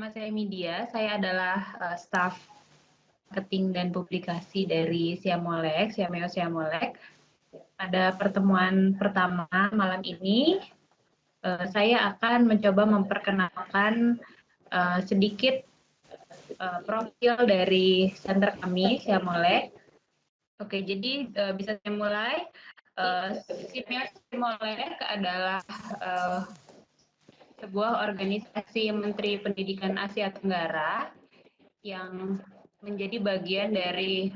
Nama saya Media, saya adalah staf marketing dan publikasi dari Siamolek, Siameo Siamolek. Pada pertemuan pertama malam ini, saya akan mencoba memperkenalkan sedikit profil dari center kami, Siamolek. Oke, jadi bisa saya mulai. Siameo Siamolek adalah sebuah organisasi Menteri Pendidikan Asia Tenggara yang menjadi bagian dari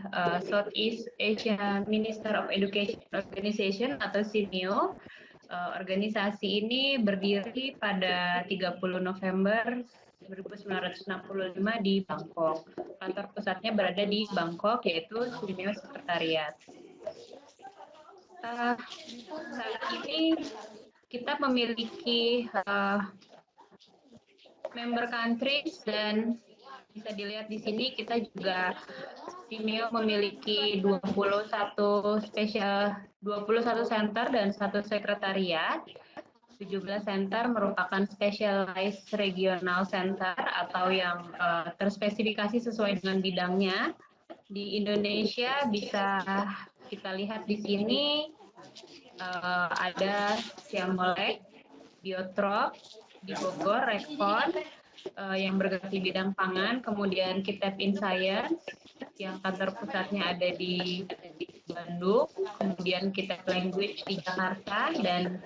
Southeast Asia Minister of Education Organization atau SIMIO. Organisasi ini berdiri pada 30 November 1965 di Bangkok. Kantor pusatnya berada di Bangkok, yaitu SIMIO Sekretariat. Saat ini kita memiliki member countries dan bisa dilihat di sini kita juga SIMIO memiliki 21 center dan 1 sekretariat. 17 center merupakan specialized regional center atau yang terspesifikasi sesuai dengan bidangnya. Di Indonesia bisa kita lihat di sini ada Siamolek, Biotrop, di Bogor, Rekon, yang bergerak di bidang pangan, kemudian Kitab in Science, yang kantor pusatnya ada di Bandung, kemudian Kitab Language di Jakarta, dan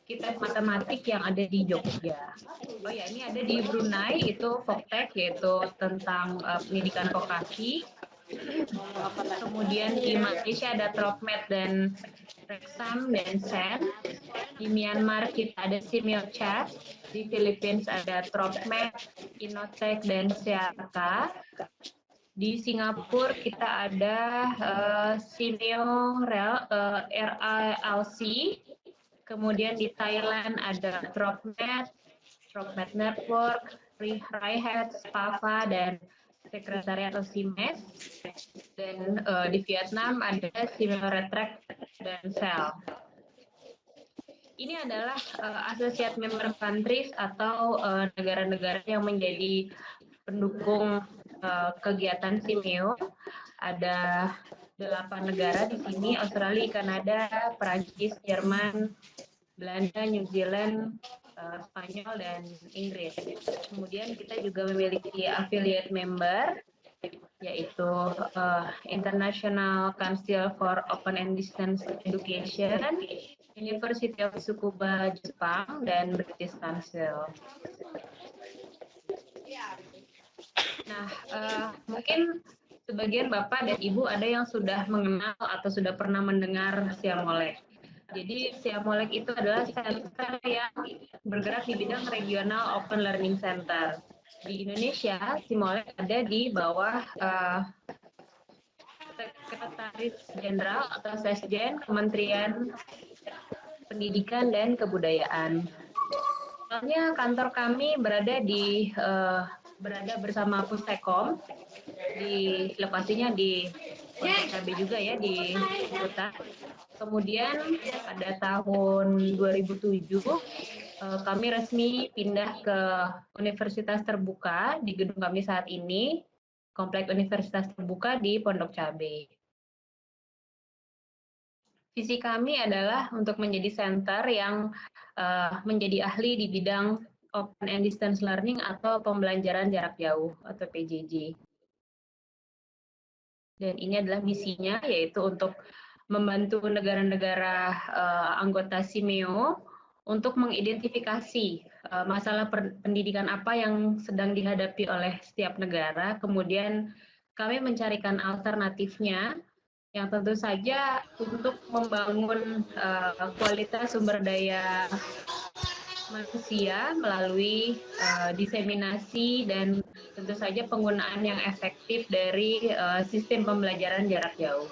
Kitab Matematik yang ada di Jogja. Oh ya, ini ada di Brunei, itu Voktek, yaitu tentang pendidikan vokasi. Kemudian di Malaysia ada Tropmed dan Rexam dan Sen. Di Myanmar kita ada Simeo-Chat. Di Philippines ada Tropmed, Innotek, dan Seaka. Di Singapura kita ada Simeo RALC. Kemudian di Thailand ada Tropmed, Tropmed Network, Rihat, Spava, dan Sekretariat atau SIMES. Dan di Vietnam ada Simeo Retract dan Sel. Ini adalah associate member countries atau negara-negara yang menjadi pendukung kegiatan SIMEO. Ada 8 negara di sini, Australia, Kanada, Perancis, Jerman, Belanda, New Zealand, Spanyol, dan Inggris. Kemudian kita juga memiliki affiliate member, yaitu International Council for Open and Distance Education, University of Tsukuba, Jepang, dan British Council. Nah, mungkin sebagian Bapak dan Ibu ada yang sudah mengenal atau sudah pernah mendengar Siamolek. Jadi Siamolek itu adalah center yang bergerak di bidang regional open learning center. Di Indonesia, Siamolek ada di bawah Sekretaris Jenderal atau Sesjen Kementerian Pendidikan dan Kebudayaan. Soalnya kantor kami berada bersama Pustekom, di lokasinya di Pondok Cabe juga ya, di Kuta. Kemudian pada tahun 2007 kami resmi pindah ke Universitas Terbuka di gedung kami saat ini, Komplek Universitas Terbuka di Pondok Cabe. Visi kami adalah untuk menjadi center yang menjadi ahli di bidang Open and Distance Learning atau pembelajaran jarak jauh atau PJJ. Dan ini adalah misinya, yaitu untuk membantu negara-negara anggota SIMEO untuk mengidentifikasi masalah pendidikan apa yang sedang dihadapi oleh setiap negara, kemudian kami mencarikan alternatifnya, yang tentu saja untuk membangun kualitas sumber daya manusia melalui diseminasi dan tentu saja penggunaan yang efektif dari sistem pembelajaran jarak jauh.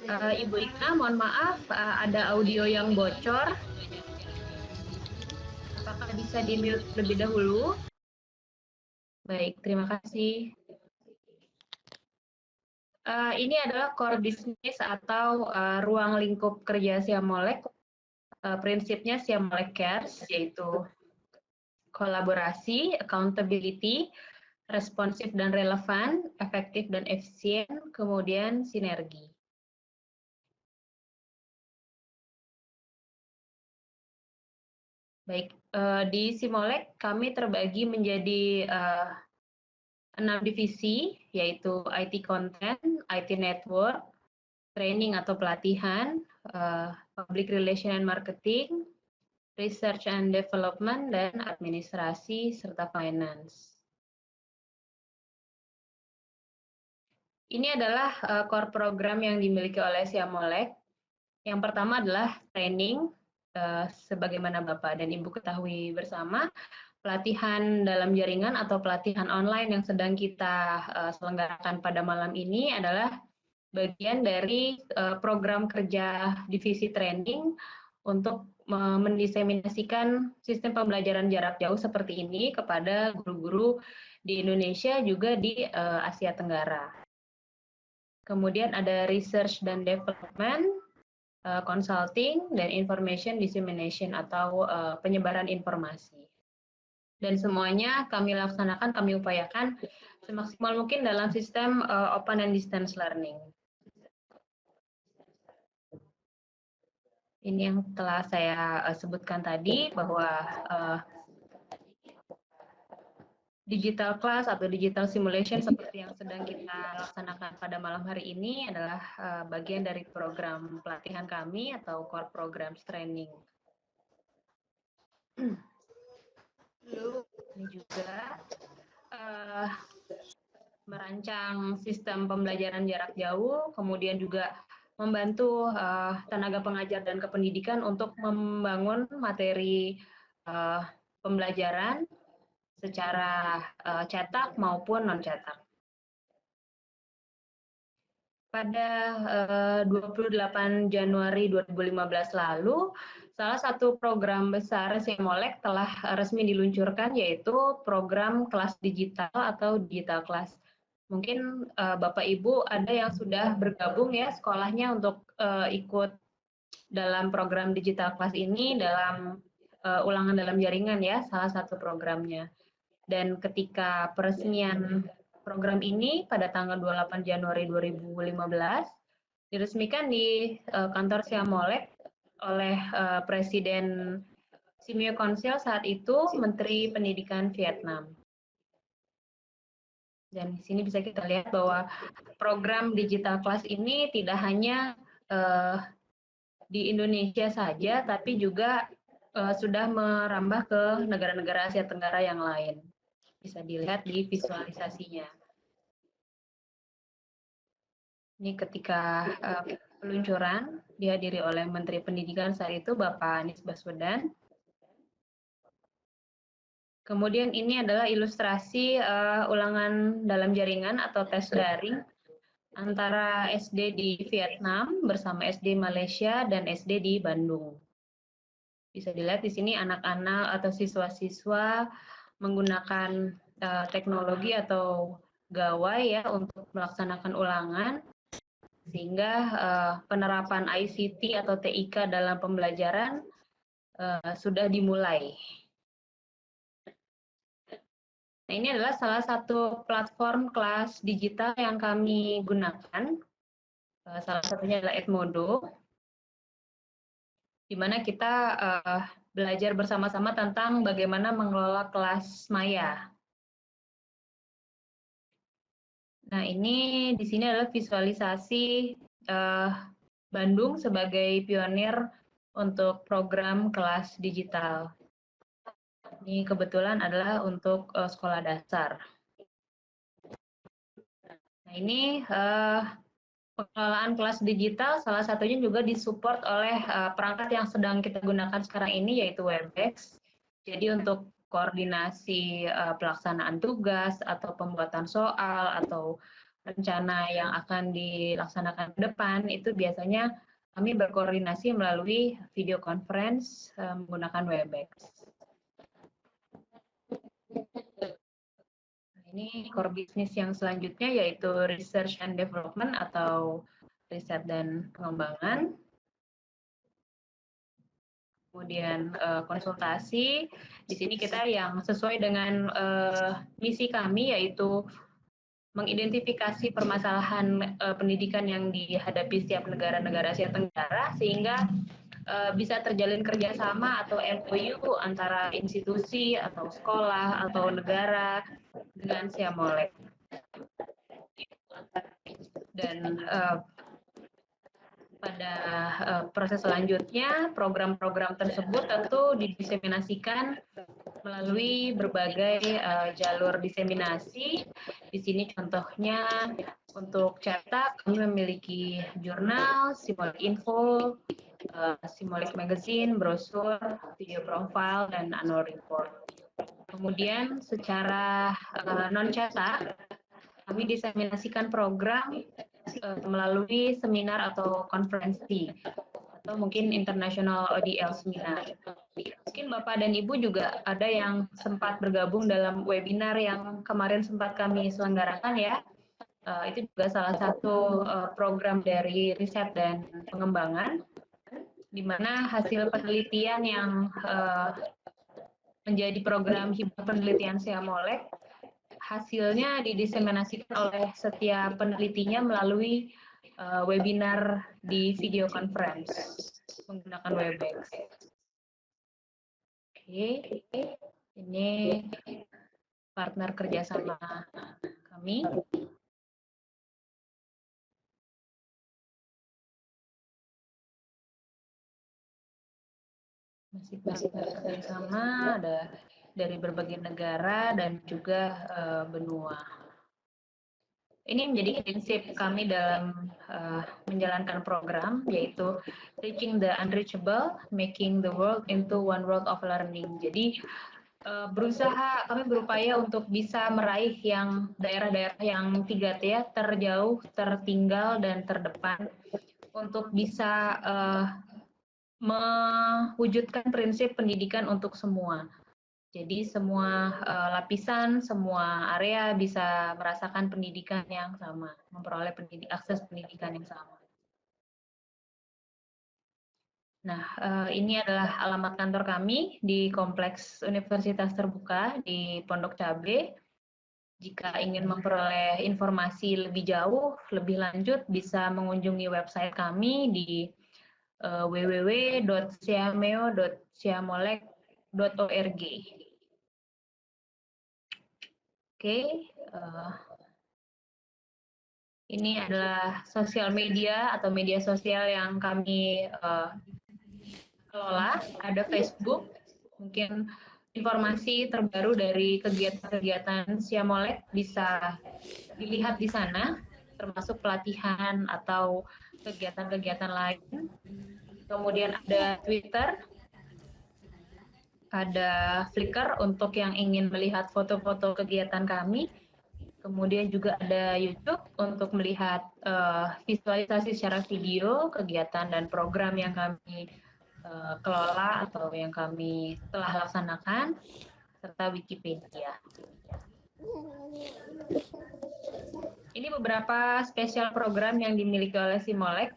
Ibu Ika, mohon maaf, ada audio yang bocor. Apakah bisa di-mute lebih dahulu? Baik, terima kasih. Ini adalah core business atau ruang lingkup kerja Siamolek. Prinsipnya Siamolek Cares, yaitu kolaborasi, accountability, responsif dan relevan, efektif dan efisien, kemudian sinergi. Baik, di Simolek kami terbagi menjadi 6 divisi, yaitu IT Content, IT Network, Training atau pelatihan, Public Relation and Marketing, Research and Development, dan Administrasi, serta Finance. Ini adalah core program yang dimiliki oleh Siamolek. Yang pertama adalah training, sebagaimana Bapak dan Ibu ketahui bersama, pelatihan dalam jaringan atau pelatihan online yang sedang kita selenggarakan pada malam ini adalah bagian dari program kerja divisi training untuk mendiseminasikan sistem pembelajaran jarak jauh seperti ini kepada guru-guru di Indonesia juga di Asia Tenggara. Kemudian ada research dan development, consulting, dan information dissemination atau penyebaran informasi. Dan semuanya kami laksanakan, kami upayakan semaksimal mungkin dalam sistem open and distance learning. Ini yang telah saya sebutkan tadi, bahwa digital class atau digital simulation seperti yang sedang kita laksanakan pada malam hari ini adalah bagian dari program pelatihan kami atau core program training. Ini juga merancang sistem pembelajaran jarak jauh, kemudian juga membantu tenaga pengajar dan kependidikan untuk membangun materi pembelajaran secara cetak maupun non-cetak. Pada 28 Januari 2015 lalu, salah satu program besar Simolek telah resmi diluncurkan, yaitu program kelas digital atau digital class. Mungkin Bapak Ibu ada yang sudah bergabung ya sekolahnya untuk ikut dalam program digital class ini dalam ulangan dalam jaringan ya, salah satu programnya. Dan ketika peresmian program ini pada tanggal 28 Januari 2015 diresmikan di kantor Siamolek oleh Presiden Simeo Konsel saat itu Menteri Pendidikan Vietnam. Dan di sini bisa kita lihat bahwa program digital class ini tidak hanya di Indonesia saja, tapi juga sudah merambah ke negara-negara Asia Tenggara yang lain. Bisa dilihat di visualisasinya. Ini ketika peluncuran dihadiri oleh Menteri Pendidikan saat itu, Bapak Anies Baswedan. Kemudian ini adalah ilustrasi ulangan dalam jaringan atau tes daring antara SD di Vietnam bersama SD Malaysia dan SD di Bandung. Bisa dilihat di sini anak-anak atau siswa-siswa menggunakan teknologi atau gawai ya untuk melaksanakan ulangan, sehingga penerapan ICT atau TIK dalam pembelajaran sudah dimulai. Nah, ini adalah salah satu platform kelas digital yang kami gunakan. Salah satunya adalah Edmodo, di mana kita belajar bersama-sama tentang bagaimana mengelola kelas maya. Nah, ini di sini adalah visualisasi Bandung sebagai pionir untuk program kelas digital. Ini kebetulan adalah untuk sekolah dasar. Nah, ini pengelolaan kelas digital salah satunya juga disupport oleh perangkat yang sedang kita gunakan sekarang ini, yaitu Webex. Jadi untuk koordinasi pelaksanaan tugas atau pembuatan soal atau rencana yang akan dilaksanakan ke depan, itu biasanya kami berkoordinasi melalui video conference menggunakan Webex. Ini core bisnis yang selanjutnya yaitu research and development atau riset dan pengembangan. kemudian konsultasi. Di sini kita yang sesuai dengan misi kami, yaitu mengidentifikasi permasalahan pendidikan yang dihadapi setiap negara-negara Asia Tenggara, sehingga bisa terjalin kerjasama atau MOU antara institusi atau sekolah atau negara dengan Siamolek. Dan pada proses selanjutnya, program-program tersebut tentu didiseminasikan melalui berbagai jalur diseminasi. Di sini contohnya untuk cetak, kami memiliki jurnal, Simolek Info, Simolek Magazine, brosur, video profile, dan annual report. Kemudian secara non-cetak, kami diseminasikan program melalui seminar atau konferensi, atau mungkin International ODL Seminar. Mungkin Bapak dan Ibu juga ada yang sempat bergabung dalam webinar yang kemarin sempat kami selenggarakan ya. Itu juga salah satu program dari riset dan pengembangan, di mana hasil penelitian yang menjadi program hibah penelitian Siamolek, hasilnya didiseminasikan oleh setiap penelitinya melalui webinar di video conference menggunakan Webex. Oke, ini partner kerjasama kami. Masih partner kerjasama, ada dari berbagai negara dan juga benua. Ini menjadi prinsip kami dalam menjalankan program, yaitu Reaching the Unreachable, Making the World into One World of Learning. Jadi kami berupaya untuk bisa meraih yang daerah-daerah yang 3T ya, terjauh, tertinggal, dan terdepan, untuk bisa mewujudkan prinsip pendidikan untuk semua. Jadi semua lapisan, semua area bisa merasakan pendidikan yang sama, memperoleh akses pendidikan yang sama. Nah, ini adalah alamat kantor kami di Kompleks Universitas Terbuka di Pondok Cabe. Jika ingin memperoleh informasi lebih jauh, lebih lanjut, bisa mengunjungi website kami di www.siameo.siamolek.org. Oke, ini adalah sosial media atau media sosial yang kami kelola. Ada Facebook, mungkin informasi terbaru dari kegiatan-kegiatan Siamolek bisa dilihat di sana, termasuk pelatihan atau kegiatan-kegiatan lain. Kemudian ada Twitter, ada Flickr untuk yang ingin melihat foto-foto kegiatan kami. Kemudian juga ada YouTube untuk melihat visualisasi secara video kegiatan dan program yang kami kelola atau yang kami telah laksanakan, serta Wikipedia. Ini beberapa spesial program yang dimiliki oleh Simolek,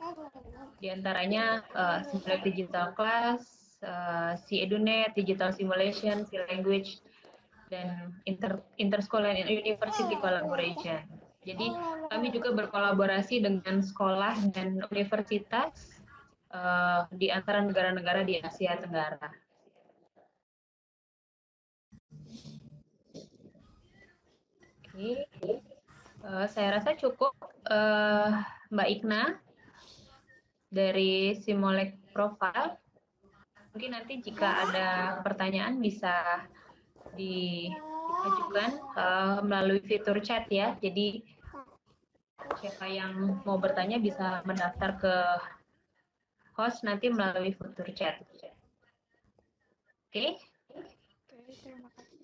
diantaranya Simolek Digital Class, SiEduNet, Digital Simulation, SiLanguage, dan Interschool and University Collaboration. Jadi kami juga berkolaborasi dengan sekolah dan universitas di antara negara-negara di Asia Tenggara. Oke, saya rasa cukup Mbak Ikna dari Simolek Profile. Mungkin nanti jika ada pertanyaan bisa diajukan melalui fitur chat ya. Jadi siapa yang mau bertanya bisa mendaftar ke host nanti melalui fitur chat. Oke?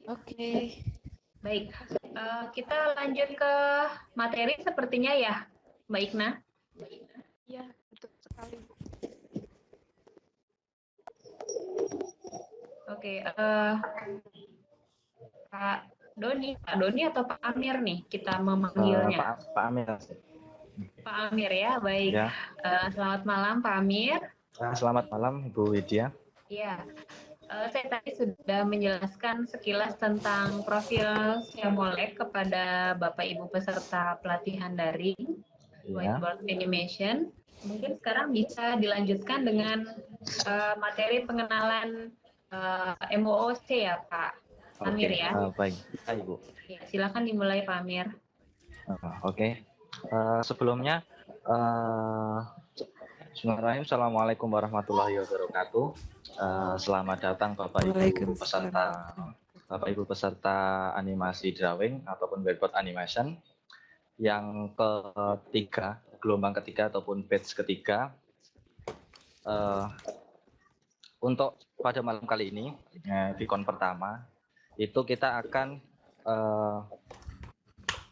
Oke. Baik, kita lanjut ke materi sepertinya ya, Mbak Ikna. Iya, betul sekali. Oke, Pak Doni atau Pak Amir nih kita memanggilnya? Pak Amir. Pak Amir ya, baik. Ya. Selamat malam Pak Amir. Selamat malam Ibu Widya. Ya, saya tadi sudah menjelaskan sekilas tentang profil Syamolek kepada Bapak Ibu peserta pelatihan daring Ya. Whiteboard Animation. Mungkin sekarang bisa dilanjutkan dengan materi pengenalan MOOC ya Pak Amir ya. Baik, Ibu. Ya, silakan dimulai Pak Amir. Oke. Sebelumnya, Bismillahirrahmanirrahim. Assalamualaikum warahmatullahi wabarakatuh. Selamat datang Bapak Ibu peserta animasi drawing ataupun whiteboard animation yang ketiga, gelombang ketiga ataupun batch ketiga. Untuk pada malam kali ini, Vicon pertama, itu kita akan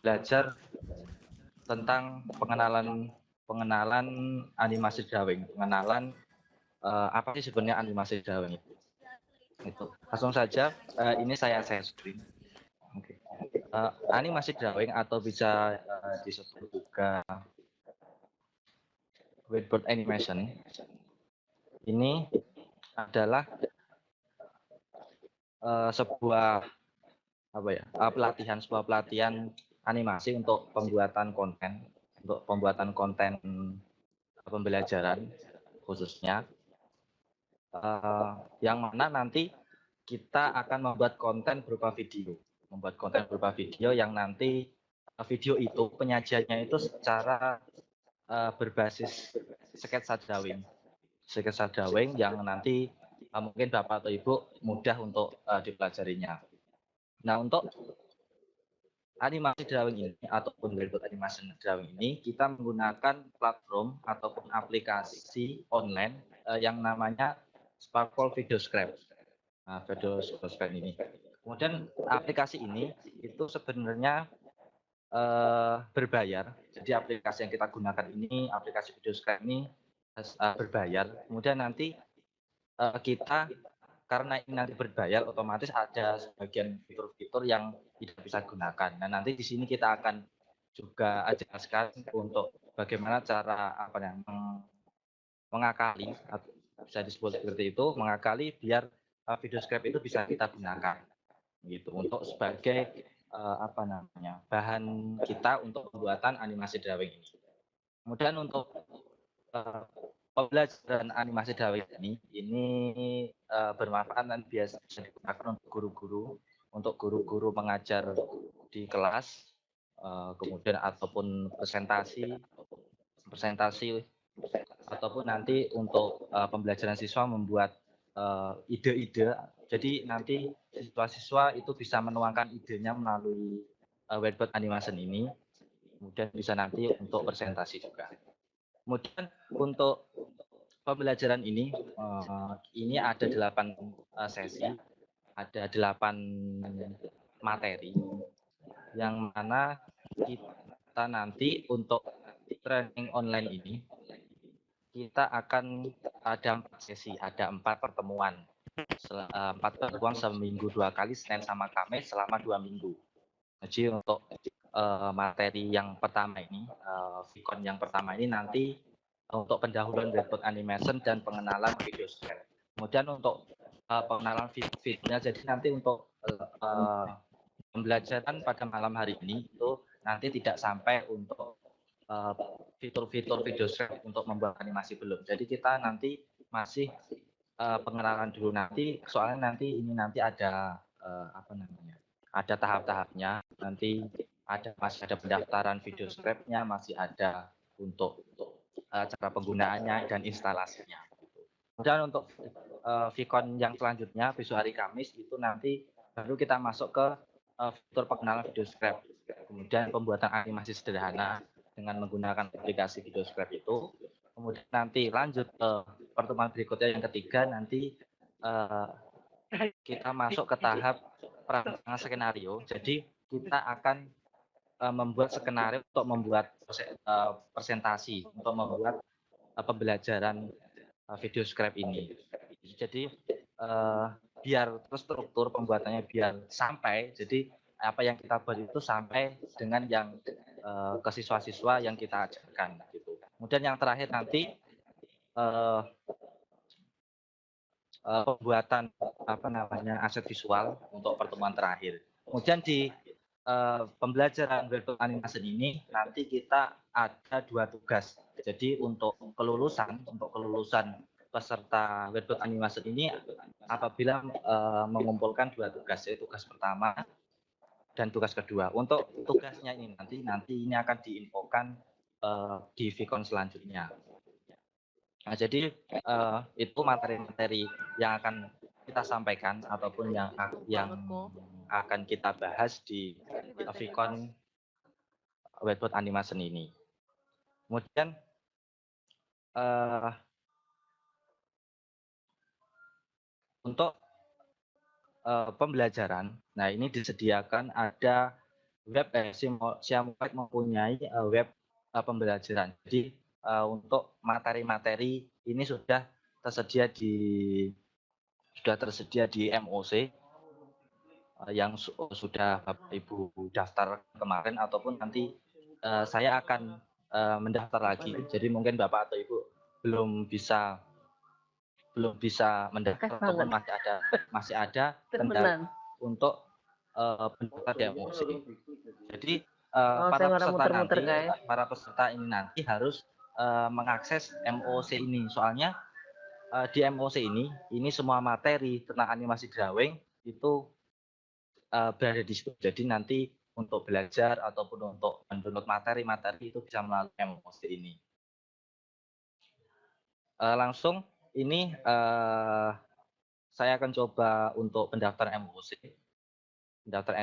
belajar tentang pengenalan animasi drawing, pengenalan apa sih sebenarnya animasi drawing itu. Langsung saja, ini saya share screen. Oke. Animasi drawing atau bisa disebut juga whiteboard animation ini adalah sebuah sebuah pelatihan animasi untuk pembuatan konten pembelajaran khususnya, yang mana nanti kita akan membuat konten berupa video yang nanti video itu penyajiannya itu secara berbasis sketsa drawing yang nanti mungkin Bapak atau Ibu mudah untuk dipelajarinya. Nah, untuk animasi drawing ini ataupun whiteboard animation drawing ini kita menggunakan platform ataupun aplikasi online yang namanya Sparkle VideoScribe. VideoScribe ini. Kemudian aplikasi ini itu sebenarnya berbayar. Jadi aplikasi yang kita gunakan ini, aplikasi VideoScribe ini berbayar. Kemudian nanti kita, karena ini nanti berbayar, otomatis ada sebagian fitur-fitur yang tidak bisa gunakan. Nah, nanti di sini kita akan juga jelaskan untuk bagaimana cara mengakali, atau bisa disebut seperti itu, mengakali biar VideoScribe itu bisa kita gunakan, gitu, untuk sebagai bahan kita untuk pembuatan animasi drawing ini. Kemudian untuk pembelajaran animasi drawing ini bermanfaat dan biasa digunakan untuk guru-guru mengajar di kelas, kemudian ataupun presentasi ataupun nanti untuk pembelajaran siswa membuat ide-ide. Jadi nanti siswa-siswa itu bisa menuangkan idenya melalui whiteboard animation ini, kemudian bisa nanti untuk presentasi juga. Kemudian untuk pembelajaran ini ada 8 sesi, ada 8 materi, yang mana kita nanti untuk training online ini kita akan ada 4 sesi, ada 4 pertemuan, 4 pertemuan seminggu 2 kali, Senin sama Kamis selama 2 minggu. Jadi untuk materi yang pertama ini, Vicon yang pertama ini nanti untuk pendahuluan whiteboard animation dan pengenalan VideoScribe. Kemudian untuk pengenalan videonya, jadi nanti untuk pembelajaran pada malam hari ini itu nanti tidak sampai untuk fitur-fitur VideoScribe untuk membuat animasi belum. Jadi kita nanti masih pengenalan dulu nanti, soalnya nanti ada ada tahap-tahapnya, nanti masih ada pendaftaran VideoScribe-nya, masih ada untuk cara penggunaannya dan instalasinya. Kemudian untuk Vicon yang selanjutnya besok hari Kamis itu nanti baru kita masuk ke fitur pengenalan VideoScribe, kemudian pembuatan animasi sederhana dengan menggunakan aplikasi VideoScribe itu. Kemudian nanti lanjut ke pertemuan berikutnya yang ketiga, nanti kita masuk ke tahap perancangan skenario. Jadi kita akan membuat skenario untuk membuat presentasi, untuk membuat pembelajaran VideoScribe ini. Jadi biar terstruktur pembuatannya, biar sampai, jadi apa yang kita buat itu sampai dengan yang ke siswa-siswa yang kita ajarkan, gitu. Kemudian yang terakhir nanti pembuatan aset visual untuk pertemuan terakhir. Kemudian di pembelajaran Webtoon Animation ini nanti kita ada 2 tugas. Jadi untuk kelulusan peserta Webtoon Animation ini apabila mengumpulkan 2 tugas, yaitu tugas pertama dan tugas kedua. Untuk tugasnya ini nanti ini akan diinfokan di Vicon selanjutnya. Nah, jadi itu materi-materi yang akan kita sampaikan ataupun yang akan kita bahas di Vicon Webtoon Animation ini. Kemudian untuk pembelajaran, nah ini disediakan ada web Siamulet mempunyai web pembelajaran. Jadi untuk materi-materi ini sudah tersedia di MOC yang sudah Bapak Ibu daftar kemarin ataupun nanti saya akan mendaftar lagi. Jadi mungkin Bapak atau Ibu belum bisa mendaftar ataupun masih ada kendala untuk pendaftar di MOC. Jadi para peserta ini nanti harus mengakses MOC ini. Soalnya di MOC ini semua materi tentang animasi drawing itu berada di situ. Jadi nanti untuk belajar ataupun untuk mendownload materi-materi itu bisa melalui MOC ini. Langsung ini saya akan coba untuk pendaftaran MOC. Pendaftar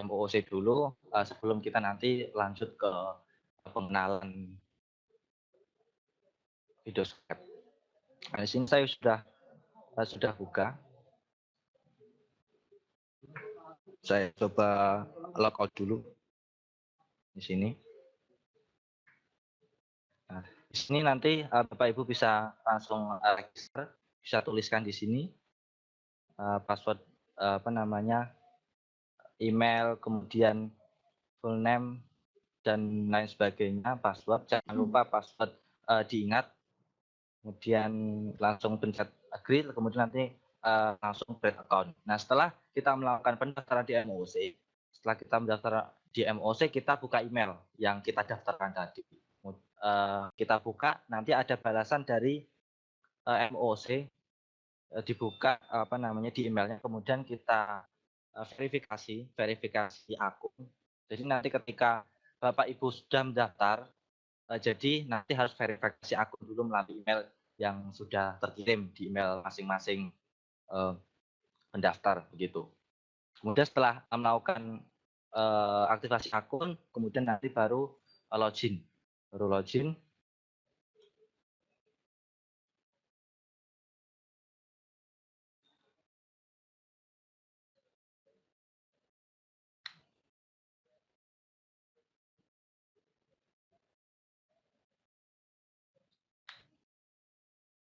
MOC dulu sebelum kita nanti lanjut ke pengenalan video script. Nah, di sini saya sudah buka. Saya coba logout dulu di sini. Nah, di sini nanti Bapak Ibu bisa langsung register, bisa tuliskan di sini password email, kemudian full name dan lain sebagainya, password. Jangan lupa password diingat. Kemudian langsung pencet agree, kemudian nanti langsung create account. Nah, setelah kita melakukan pendaftaran di MOC, setelah kita mendaftar di MOC, kita buka email yang kita daftarkan tadi. Kita buka, nanti ada balasan dari MOC dibuka di emailnya, kemudian kita verifikasi akun. Jadi nanti ketika Bapak Ibu sudah mendaftar, jadi nanti harus verifikasi akun dulu melalui email yang sudah terkirim di email masing-masing pendaftar begitu. Kemudian setelah melakukan aktivasi akun, kemudian nanti baru login.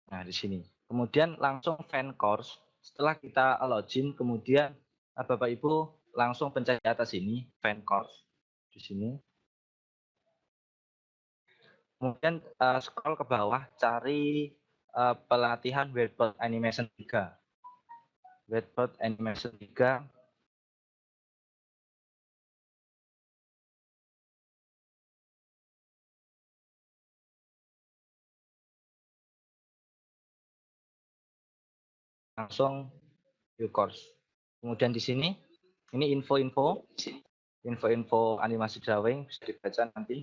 Nah, di sini. Kemudian langsung fan course. Setelah kita login, kemudian Bapak Ibu langsung pencet di atas ini, fan course. Di sini. Kemudian scroll ke bawah, cari pelatihan Webtoon Animation 3. Webtoon Animation 3. Langsung view course. Kemudian di sini ini info-info animasi drawing bisa dibaca nanti.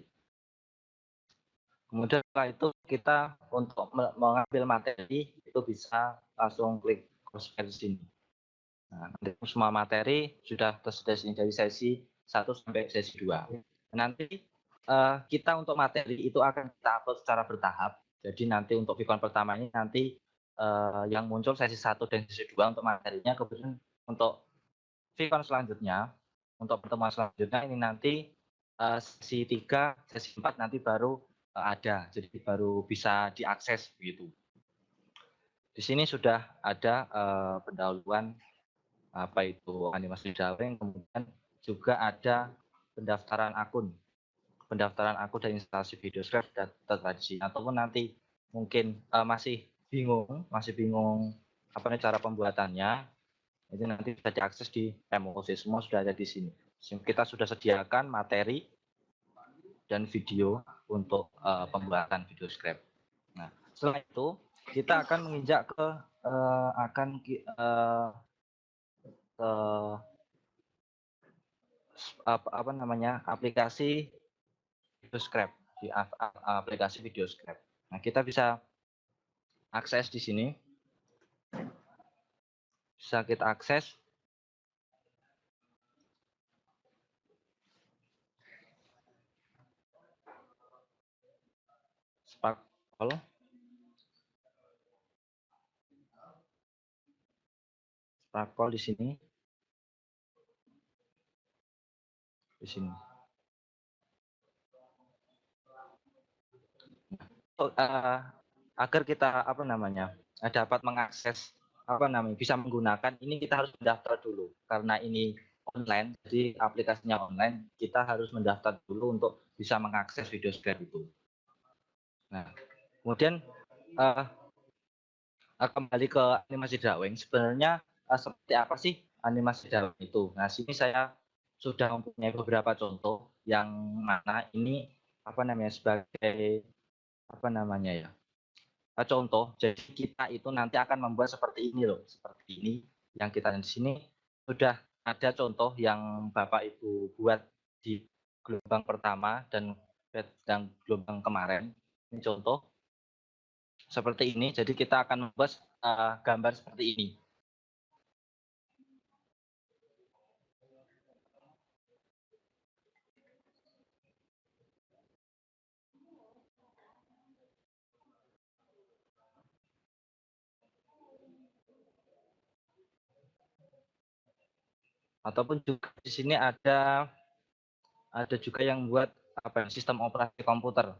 Kemudian setelah itu kita untuk mengambil materi itu bisa langsung klik courseware di sini. Nah, nanti semua materi sudah tersedia di sini dari sesi 1 sampai sesi 2. Nanti kita untuk materi itu akan kita upload secara bertahap. Jadi nanti untuk Vicon pertama ini nanti yang muncul sesi 1 dan sesi 2 untuk materinya, kemudian untuk Vicon selanjutnya, untuk pertemuan selanjutnya ini nanti sesi 3, sesi 4 nanti baru ada, jadi baru bisa diakses begitu. Di sini sudah ada pendahuluan apa itu animasi drawing, kemudian juga ada pendaftaran akun dan instalasi video script dan tradisi. Ataupun nanti mungkin masih bingung apa nih cara pembuatannya. Itu nanti bisa diakses di MOC, semua sudah ada di sini. Kita sudah sediakan materi dan video untuk pembuatan video script. Nah, setelah itu kita akan menginjak ke apa namanya aplikasi video script di aplikasi video script. Nah, kita bisa akses di sini, bisa kita akses. Sparkle. Sparkle di sini. Di sini. Agar kita apa namanya dapat mengakses apa namanya bisa menggunakan ini, kita harus mendaftar dulu karena ini online, jadi aplikasinya online, kita harus mendaftar dulu untuk bisa mengakses video script itu. Nah, kemudian kembali ke animasi drawing, sebenarnya seperti apa sih animasi drawing itu? Nah, sini saya sudah mempunyai beberapa contoh yang mana ini apa namanya sebagai apa namanya ya contoh. Jadi kita itu nanti akan membuat seperti ini loh, seperti ini yang kita di sini sudah ada contoh yang Bapak Ibu buat di gelombang pertama dan gelombang kemarin. Ini contoh seperti ini. Jadi kita akan membuat gambar seperti ini. Ataupun juga di sini ada juga yang buat apa sistem operasi komputer.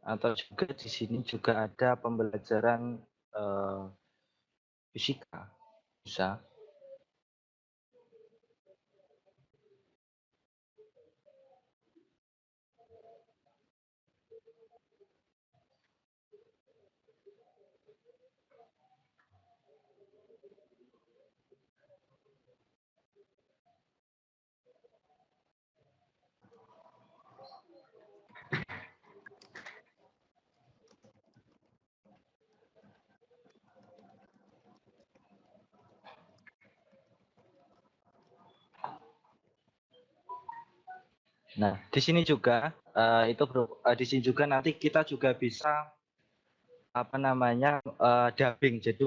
Atau juga di sini juga ada pembelajaran fisika, bisa. Nah, di sini juga di sini juga nanti kita juga bisa apa namanya dubbing. Jadi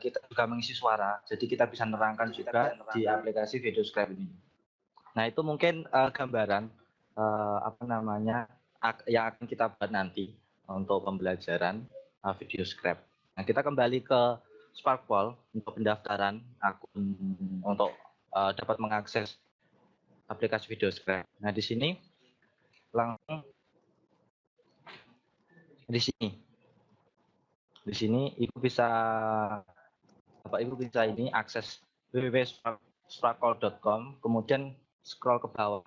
kita juga mengisi suara. Jadi kita bisa nerangkan juga di aplikasi video script ini. Nah, itu mungkin gambaran apa namanya yang akan kita buat nanti untuk pembelajaran video script. Nah, kita kembali ke Sparkpoll untuk pendaftaran akun untuk dapat mengakses aplikasi video script. Nah, di sini langsung di sini Ibu bisa Bapak Ibu bisa ini akses www sparkle.com, kemudian scroll ke bawah.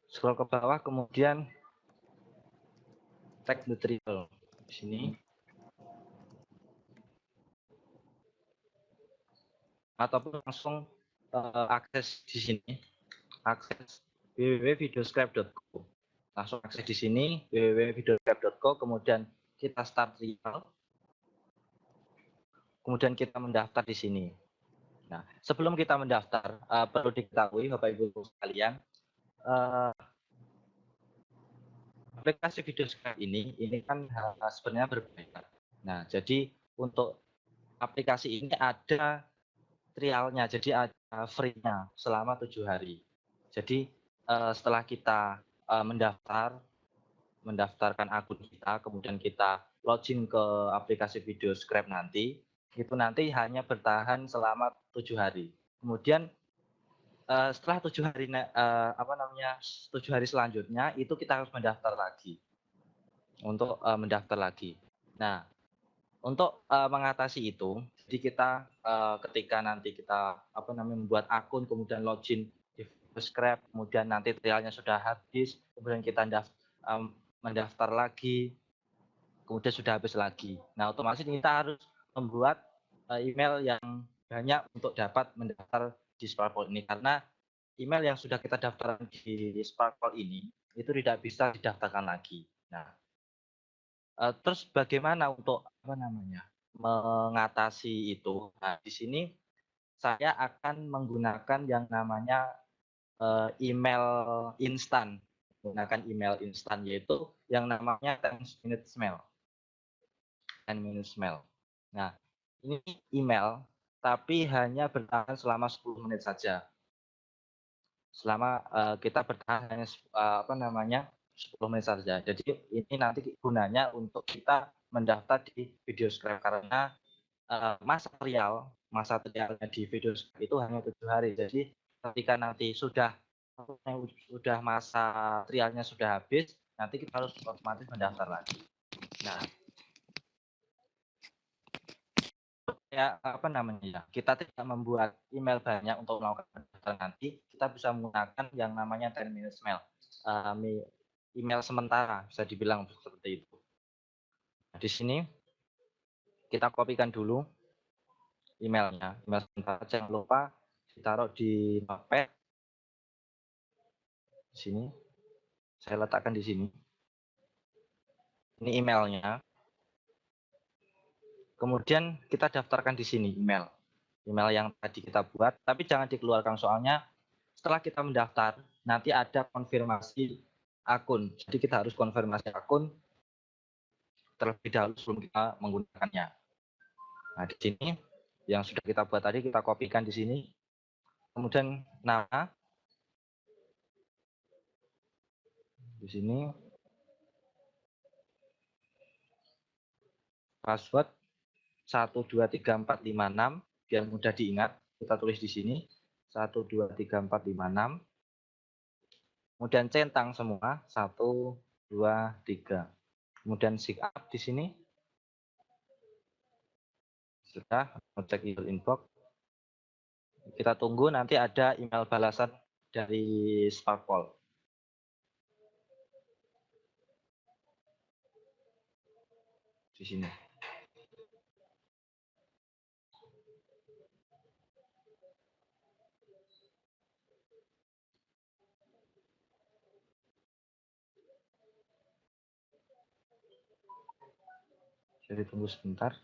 Scroll ke bawah, kemudian tag tutorial di sini. Ataupun langsung akses di sini, akses www.videoscribe.co. Langsung akses di sini www.videoscribe.co, kemudian kita start trial, kemudian kita mendaftar di sini. Nah, sebelum kita mendaftar, perlu diketahui Bapak Ibu sekalian, aplikasi Videoscribe ini kan sebenarnya berbeda. Nah, jadi untuk aplikasi ini ada trialnya, jadi ada free-nya selama 7 hari. Jadi setelah kita mendaftarkan akun kita, kemudian kita login ke aplikasi Videoscribe nanti, itu nanti hanya bertahan selama 7 hari. Kemudian setelah 7 hari 7 hari selanjutnya itu kita harus mendaftar lagi. Untuk mendaftar lagi. Nah, untuk mengatasi itu, jadi kita ketika nanti kita membuat akun, kemudian login di Videoscribe, kemudian nanti trialnya sudah habis, kemudian kita mendaftar lagi, kemudian sudah habis lagi. Nah, otomatis kita harus membuat email yang banyak untuk dapat mendaftar di Sparkle ini, karena email yang sudah kita daftarkan di Sparkle ini itu tidak bisa didaftarkan lagi. Nah, terus bagaimana untuk mengatasi itu? Nah, di sini saya akan menggunakan yang namanya email instan, menggunakan email instan, yaitu yang namanya 10 minutes mail. 10 minutes mail. Nah, ini email tapi hanya bertahan selama 10 menit saja. Selama kita bertahan hanya 10 menit saja. Jadi ini nanti gunanya untuk kita mendaftar di Videoscribe, karena masa trialnya di Videoscribe itu hanya 7 hari. Jadi ketika nanti sudah masa trialnya sudah habis, nanti kita harus otomatis mendaftar lagi. Nah, ya kita tidak membuat email banyak untuk melakukan pendaftaran nanti, kita bisa menggunakan yang namanya 10 minutes mail, email sementara, bisa dibilang seperti itu. Nah, di sini kita kopikan dulu emailnya, email sementara, jangan lupa ditaruh di notepad. Di sini saya letakkan di sini, ini emailnya. Kemudian kita daftarkan di sini email yang tadi kita buat, tapi jangan dikeluarkan, soalnya setelah kita mendaftar nanti ada konfirmasi akun. Jadi kita harus konfirmasi akun terlebih dahulu sebelum kita menggunakannya. Nah, di sini yang sudah kita buat tadi kita kopikan di sini. Kemudian nama di sini, password 123456 biar mudah diingat, kita tulis di sini 123456. Kemudian centang semua 1 2 3. Kemudian sign up di sini. Sudah ngecek email inbox. Kita tunggu nanti ada email balasan dari Sparkle. Di sini. Jadi tunggu sebentar.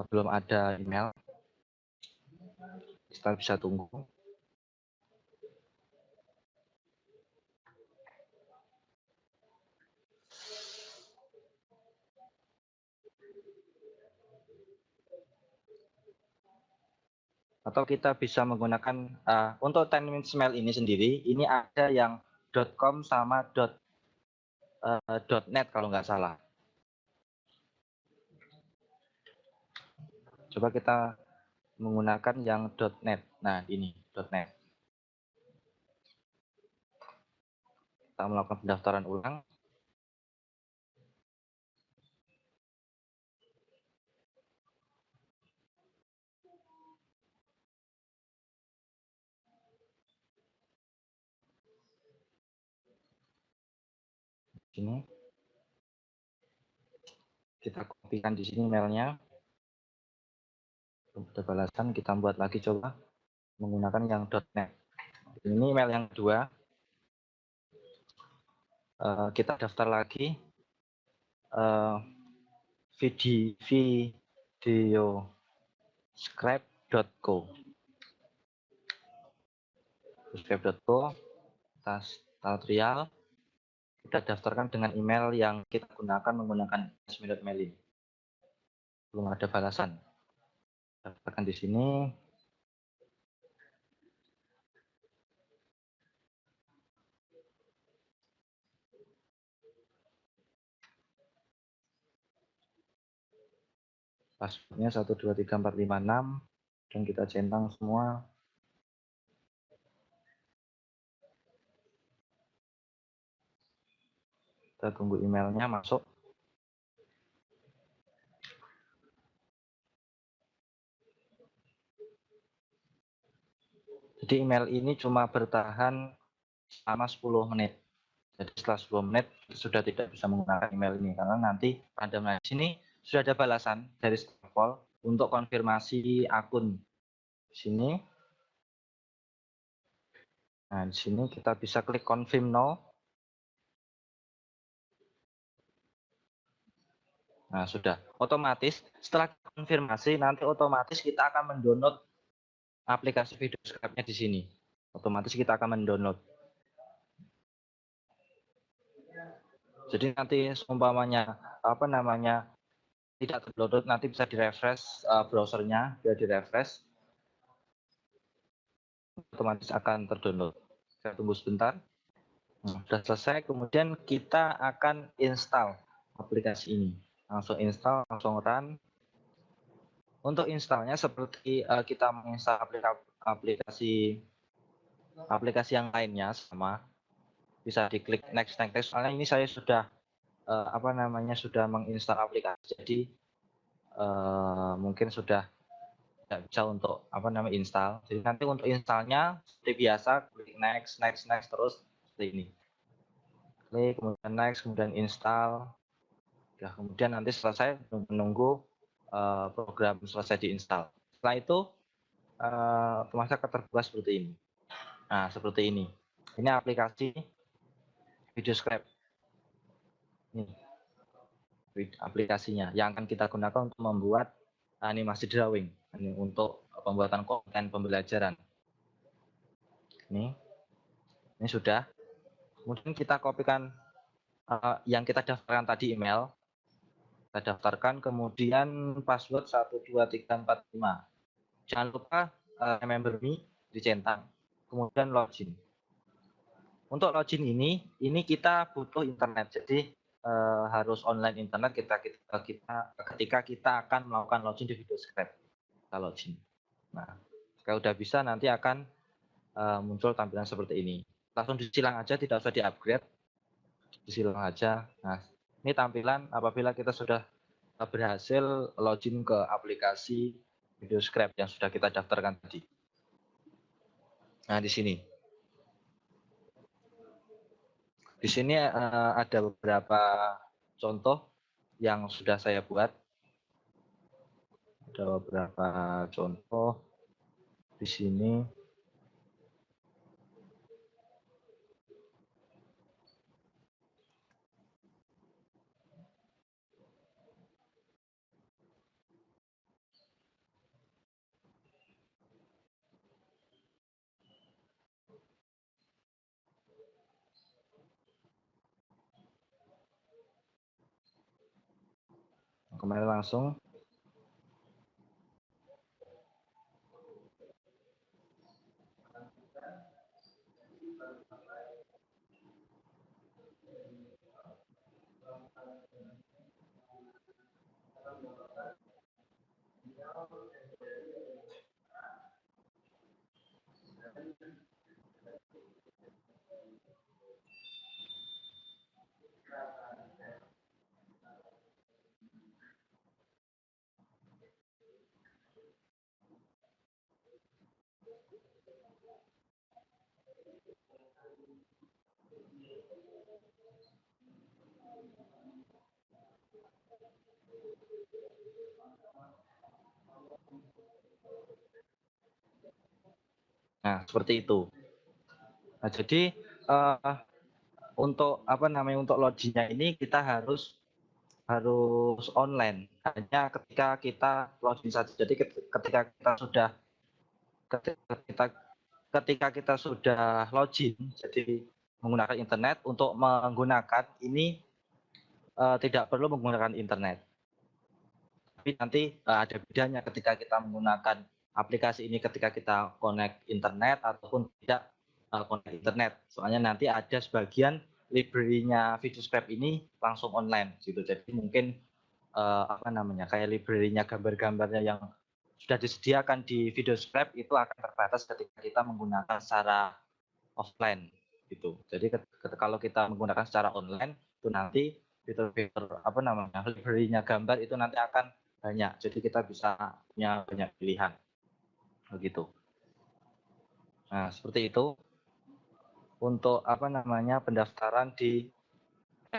Belum ada email. Kita bisa tunggu. Atau kita bisa menggunakan untuk 10 minutes mail ini sendiri, ini ada yang .com sama .net kalau nggak salah. Coba kita menggunakan yang .NET. Nah, ini .NET. Kita melakukan pendaftaran ulang. Sini kita kopikan di sini emailnya. Ada balasan, kita buat lagi coba menggunakan yang .NET. Ini email yang kedua. Kita daftar lagi videoscribe.co. Scribe.co, tutorial. Kita daftarkan dengan email yang kita gunakan menggunakan mail ini. Belum ada balasan. Daftarkan di sini. Passwordnya 123456 dan kita centang semua. Kita tunggu emailnya masuk. Jadi email ini cuma bertahan selama 10 menit. Jadi setelah 10 menit sudah tidak bisa menggunakan email ini karena nanti pada di sini sudah ada balasan dari Starfall untuk konfirmasi akun. Di sini. Nah, di sini kita bisa klik confirm now. Nah, sudah otomatis setelah konfirmasi nanti otomatis kita akan mendownload aplikasi video Skype-nya di sini. Otomatis kita akan mendownload. Jadi nanti seumpamanya tidak terdownload, nanti bisa direfresh browsernya, biar direfresh otomatis akan terdownload. Saya tunggu sebentar. Sudah selesai, kemudian kita akan install aplikasi ini. Langsung install, langsung run. Untuk installnya seperti kita menginstal aplikasi yang lainnya sama. Bisa diklik next. Soalnya ini saya sudah sudah menginstal aplikasi, jadi mungkin sudah tidak bisa untuk install. Jadi nanti untuk installnya seperti biasa klik next terus seperti ini. Klik kemudian next, kemudian install. Ya, kemudian nanti selesai menunggu program selesai diinstal. Setelah itu otomatis akan terbuka seperti ini. Nah, seperti ini. Ini aplikasi VideoScribe. Ini aplikasinya yang akan kita gunakan untuk membuat animasi drawing. Ini untuk pembuatan konten pembelajaran. Ini sudah. Kemudian kita kopikan yang kita daftarkan tadi email. Kita daftarkan, kemudian password 12345. Jangan lupa remember me dicentang. Kemudian login. Untuk login ini kita butuh internet. Jadi harus online internet ketika kita akan melakukan login di VideoScribe. Kita login. Nah, kalau udah bisa nanti akan muncul tampilan seperti ini. Langsung disilang aja, tidak usah di-upgrade. Disilang aja. Nah, ini tampilan apabila kita sudah berhasil login ke aplikasi VideoScribe yang sudah kita daftarkan tadi. Nah, di sini. Di sini ada beberapa contoh yang sudah saya buat. Ada beberapa contoh di sini. Kemarin langsung. Nah, seperti itu. Nah, jadi untuk untuk loginnya ini kita harus online. Hanya ketika kita login saja. Jadi ketika kita sudah ketika kita ketika kita sudah login, jadi menggunakan internet untuk menggunakan ini tidak perlu menggunakan internet. Tapi nanti ada bedanya ketika kita menggunakan aplikasi ini ketika kita connect internet ataupun tidak connect internet. Soalnya nanti ada sebagian library-nya VideoScribe ini langsung online gitu. Jadi mungkin kayak library-nya gambar-gambarnya yang sudah disediakan di VideoScribe itu akan terbatas ketika kita menggunakan secara offline gitu. Jadi kalau kita menggunakan secara online itu nanti fitur-fitur library-nya gambar itu nanti akan banyak. Jadi kita bisa punya banyak pilihan begitu. Nah, seperti itu untuk pendaftaran di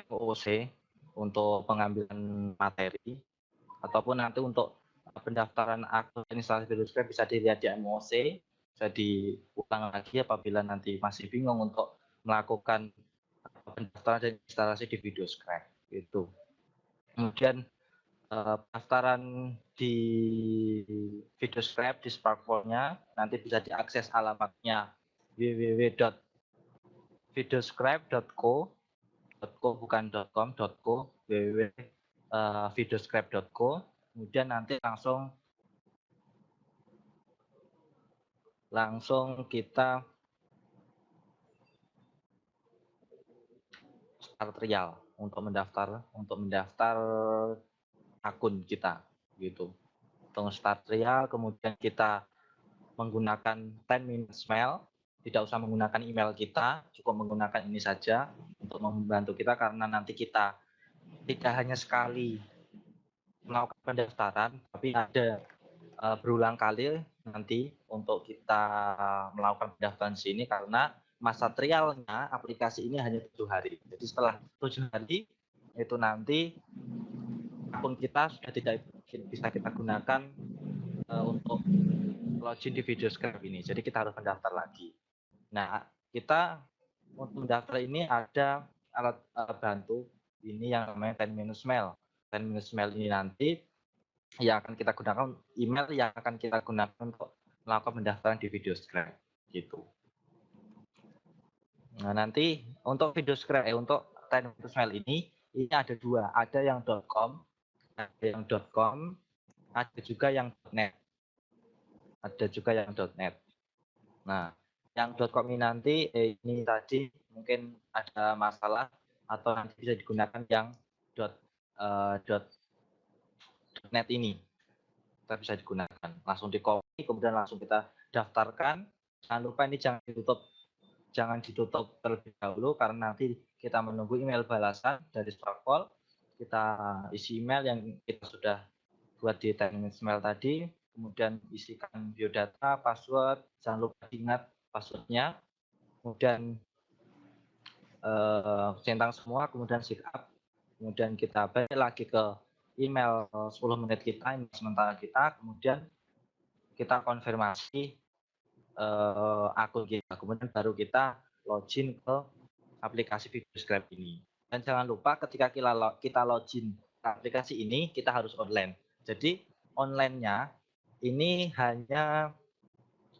OOC untuk pengambilan materi ataupun nanti untuk pendaftaran akun instalasi VideoScribe bisa dilihat di MOOC, bisa diulang lagi apabila nanti masih bingung untuk melakukan pendaftaran dan instalasi di VideoScribe gitu. Kemudian pendaftaran di VideoScribe di Sparkful-nya nanti bisa diakses alamatnya www.videoscribe.co bukan .com www.videoscribe.co. Kemudian nanti langsung kita start trial untuk mendaftar akun kita gitu. Untuk start trial, kemudian kita menggunakan 10 minutes mail, tidak usah menggunakan email kita, cukup menggunakan ini saja untuk membantu kita karena nanti kita tidak hanya sekali melakukan pendaftaran, tapi ada berulang kali nanti untuk kita melakukan pendaftaran di sini karena masa trialnya aplikasi ini hanya 7 hari. Jadi setelah 7 hari itu nanti akun kita sudah tidak bisa kita gunakan untuk login di VideoScribe ini. Jadi kita harus mendaftar lagi. Nah, kita untuk mendaftar ini ada alat bantu ini yang namanya 10 minutes mail. 10 minutes mail ini nanti yang akan kita gunakan, email yang akan kita gunakan untuk melakukan pendaftaran di VideoScribe gitu. Nah, nanti untuk VideoScribe untuk 10 minutes mail ini ada dua, ada yang .com, ada yang .com, ada juga yang .net. Ada juga yang .net. Nah, yang .com ini nanti ini tadi mungkin ada masalah atau nanti bisa digunakan yang .net ini. Kita bisa digunakan. Langsung di copy, kemudian langsung kita daftarkan. Jangan lupa ini jangan ditutup terlebih dahulu karena nanti kita menunggu email balasan dari Sparkful. Kita isi email yang kita sudah buat di 10 minutes mail tadi, kemudian isikan biodata, password, jangan lupa diingat passwordnya, kemudian centang semua, kemudian sign up, kemudian kita balik lagi ke email 10 menit kita, email sementara kita, kemudian kita konfirmasi akun kita, kemudian baru kita login ke aplikasi VideoScribe ini. Dan jangan lupa ketika kita login ke aplikasi ini, kita harus online. Jadi online-nya ini hanya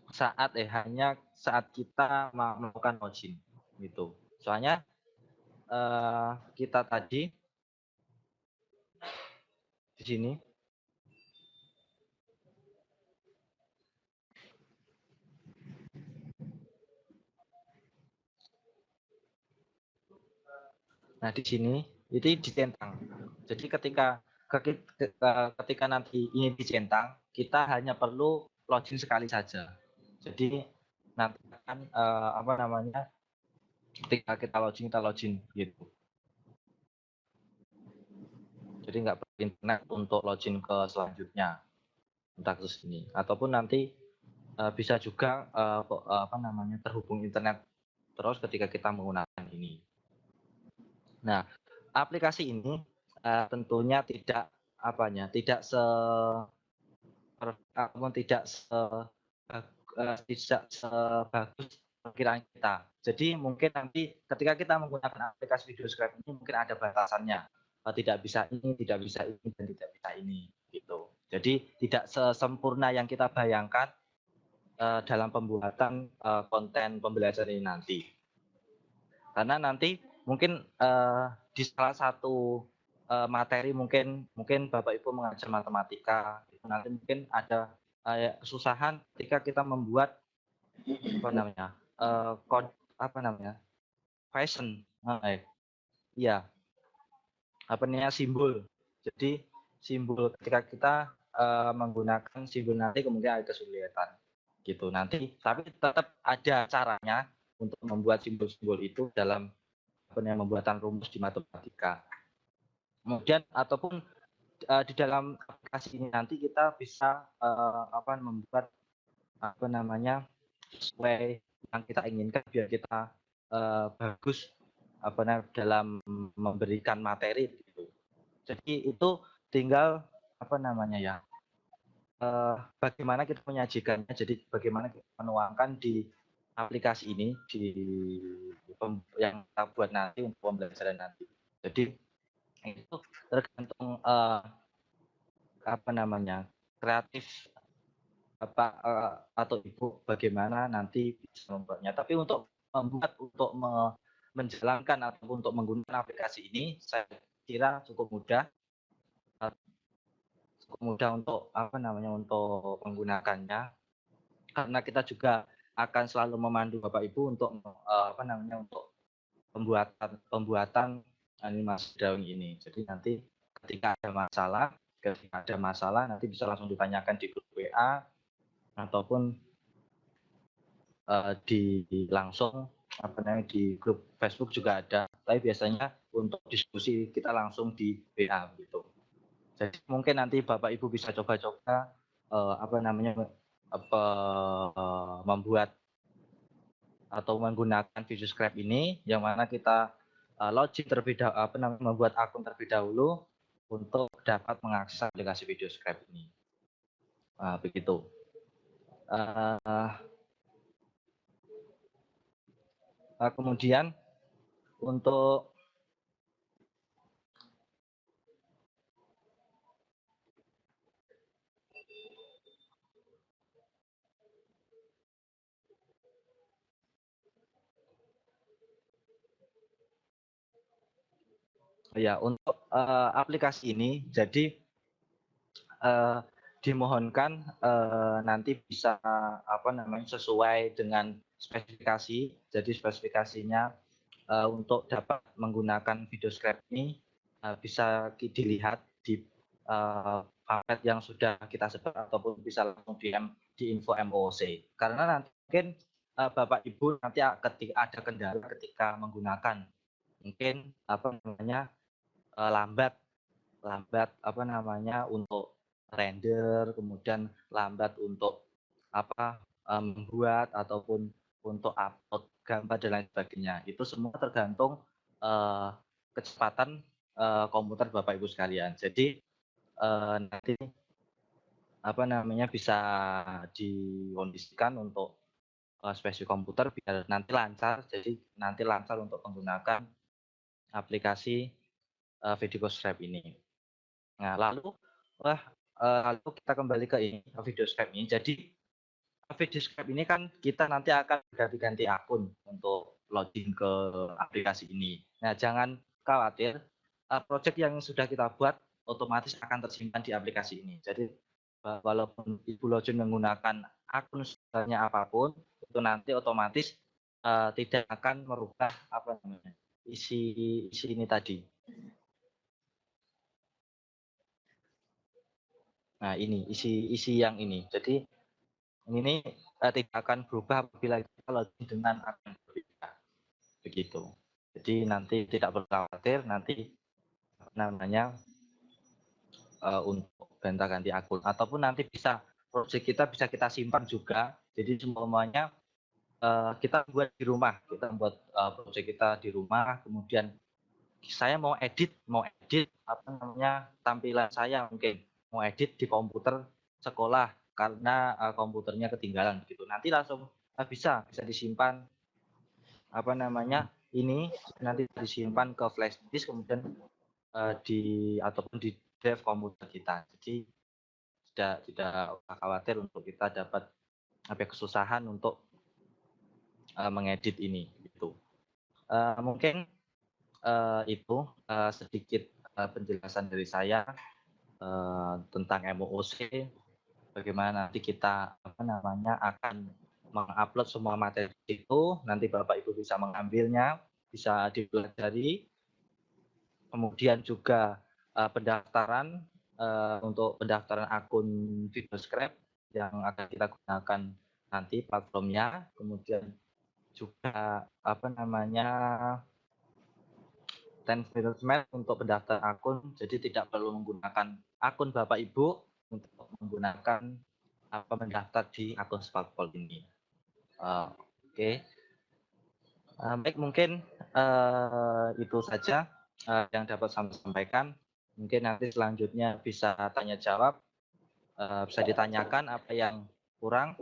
saat kita melakukan login gitu. Soalnya kita tadi di sini nah di sini itu dicentang. Jadi ketika nanti ini dicentang, kita hanya perlu login sekali saja. Jadi nanti akan ketika kita login gitu. Jadi nggak perlu internet untuk login ke selanjutnya untuk akses ini. Ataupun nanti bisa juga terhubung internet terus ketika kita menggunakan ini. Nah, aplikasi ini tentunya tidak tidak sebagus perkiraan kita. Jadi mungkin nanti ketika kita menggunakan aplikasi video scrap ini mungkin ada batasannya. Tidak bisa ini, tidak bisa ini, dan tidak bisa ini, gitu. Jadi tidak sesempurna yang kita bayangkan dalam pembuatan konten pembelajaran ini nanti. Karena nanti mungkin di salah satu materi mungkin Bapak Ibu mengajar matematika, itu nanti mungkin ada kesusahan ketika kita membuat fashion, iya, simbol. Jadi simbol ketika kita menggunakan simbol nanti kemudian ada kesulitan, gitu. Nanti tapi tetap ada caranya untuk membuat simbol-simbol itu dalam pembuatan rumus di matematika. Kemudian ataupun di dalam aplikasi ini nanti kita bisa membuat sesuai yang kita inginkan biar kita bagus dalam memberikan materi gitu. Jadi itu tinggal bagaimana kita menyajikannya. Jadi bagaimana kita menuangkan di aplikasi ini yang kita buat nanti untuk pembelajaran nanti. Jadi itu tergantung kreatif Bapak atau Ibu bagaimana nanti bisa membuatnya. Tapi untuk menjalankan ataupun untuk menggunakan aplikasi ini saya kira cukup mudah untuk untuk menggunakannya, karena kita juga akan selalu memandu Bapak Ibu untuk untuk pembuatan animasi drawing ini. Jadi nanti ketika ada masalah nanti bisa langsung ditanyakan di grup WA ataupun langsung di grup Facebook juga ada. Tapi biasanya untuk diskusi kita langsung di WA gitu. Jadi mungkin nanti Bapak Ibu bisa coba-coba membuat atau menggunakan video scrap ini, yang mana kita login terlebih dahulu, membuat akun terlebih dahulu untuk dapat mengakses aplikasi video scrap ini. Begitu. Kemudian untuk aplikasi ini, jadi dimohonkan nanti bisa sesuai dengan spesifikasi. Jadi spesifikasinya untuk dapat menggunakan video scrap ini bisa dilihat di pamflet yang sudah kita sebar ataupun bisa langsung di info MOOC. Karena nanti mungkin Bapak Ibu nanti ketika ada kendala ketika menggunakan, mungkin lambat untuk render, kemudian lambat untuk membuat ataupun untuk upload gambar dan lain sebagainya. Itu semua tergantung kecepatan komputer Bapak Ibu sekalian. Jadi nanti bisa dikondisikan untuk spesifik komputer biar nanti lancar. Jadi nanti lancar untuk menggunakan aplikasi video scrap ini. Nah, lalu kita kembali ke video scrap ini. Jadi video scrap ini kan kita nanti akan ganti-ganti akun untuk login ke aplikasi ini. Nah, jangan khawatir, project yang sudah kita buat otomatis akan tersimpan di aplikasi ini. Jadi walaupun Ibu login menggunakan akun sebenarnya apapun, itu nanti otomatis tidak akan merubah isi ini tadi. Nah, ini isi yang ini. Jadi ini tidak akan berubah apabila kita login dengan akun berbeda. Begitu. Jadi nanti tidak perlu khawatir, nanti untuk gonta-ganti akun, ataupun nanti project kita bisa kita simpan juga. Jadi semuanya kita buat di rumah, kita buat project kita di rumah, kemudian saya mau edit tampilan saya, mungkin mau edit di komputer sekolah, karena komputernya ketinggalan begitu. Nanti langsung bisa disimpan apa namanya ini nanti disimpan ke flash disk kemudian ataupun di drive komputer kita. Jadi tidak usah khawatir untuk kita dapat kesusahan untuk mengedit ini gitu. Mungkin itu sedikit penjelasan dari saya tentang MOOC, bagaimana nanti kita akan mengupload semua materi itu, nanti Bapak Ibu bisa mengambilnya, bisa dipelajari. Kemudian juga pendaftaran untuk pendaftaran akun Videoscribe yang akan kita gunakan nanti platformnya, kemudian juga tense management untuk pendaftaran akun, jadi tidak perlu menggunakan akun Bapak Ibu untuk menggunakan mendaftar di akun Sparkpool ini. Oke. Baik, mungkin itu saja yang dapat saya sampaikan. Mungkin nanti selanjutnya bisa tanya jawab, bisa ditanyakan apa yang kurang,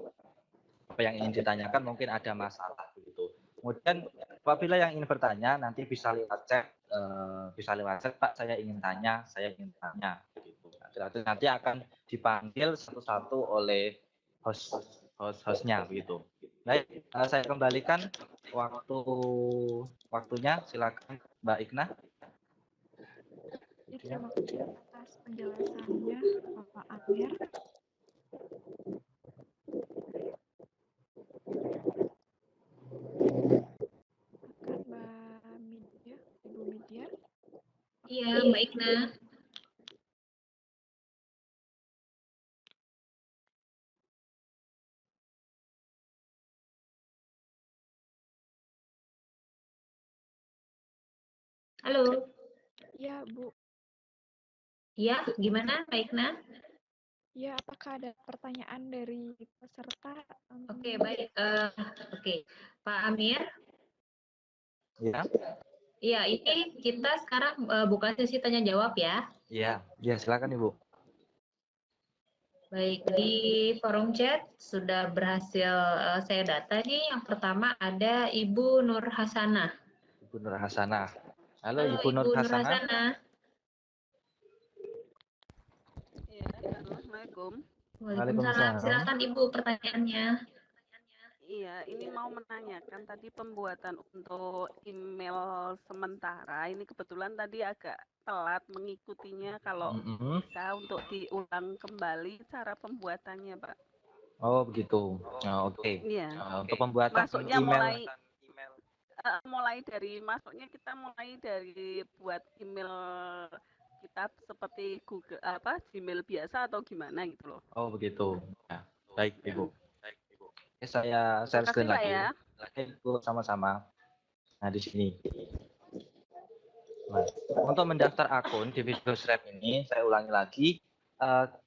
apa yang ingin ditanyakan, mungkin ada masalah begitu. Kemudian apabila yang ingin bertanya nanti bisa lewat chat, Pak, saya ingin tanya begitu. Nanti akan dipanggil satu-satu oleh hostnya begitu. Baik, saya kembalikan waktunya, silakan Mbak Ikna. Terima kasih atas penjelasannya Bapak Amir. Silakan Mbak Midya, Ibu Midya. Iya, Mbak Ikna. Halo. Ya, Bu. Iya, gimana Mbak Ikna? Ya, apakah ada pertanyaan dari peserta? Oke, baik. Oke, Pak Amir. Ya. Iya, ini kita sekarang buka sesi tanya jawab ya. Iya, silakan Ibu. Baik, di forum chat sudah berhasil saya data nih. Yang pertama ada Ibu Nur Hasanah. Ibu Nur Hasanah. Halo, Halo Ibu Nur Hasanah. Ya, Assalamualaikum. Waalaikumsalam. Silakan Ibu pertanyaannya. Iya, ini mau menanyakan tadi pembuatan untuk email sementara. Ini kebetulan tadi agak telat mengikutinya. Kalau bisa untuk diulang kembali cara pembuatannya, Pak. Oh begitu. Oke. Iya. Untuk pembuatan Masuknya email. mulai dari masuknya kita mulai dari buat email kita seperti Google Gmail biasa atau gimana gitu loh. Oh begitu. Ya, baik Ibu. Oke, saya share screen lagi. Ya. Ibu sama-sama. Nah di sini. Nah, untuk mendaftar akun di Videoscribe ini, saya ulangi lagi,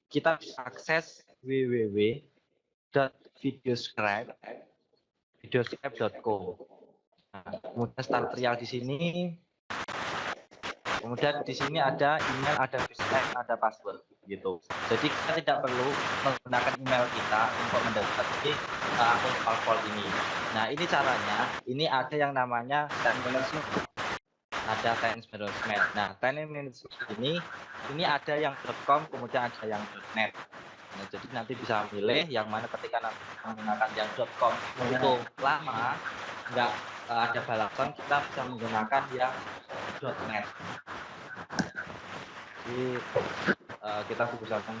kita bisa akses www.videoscribe.co. Nah, kemudian start trial di sini. Kemudian di sini ada email, ada username, ada password gitu. Jadi kita tidak perlu menggunakan email kita untuk mendaftar di akun Sparkpool ini. Nah, ini caranya. Ini ada yang namanya time management. Ada time management. Nah, time management ini ada yang .com, kemudian ada yang .net. Nah, jadi nanti bisa milih yang mana ketika nanti menggunakan yang .com itu lama, nggak ada balasan, kita bisa menggunakan yang .net. Jadi kita gunakan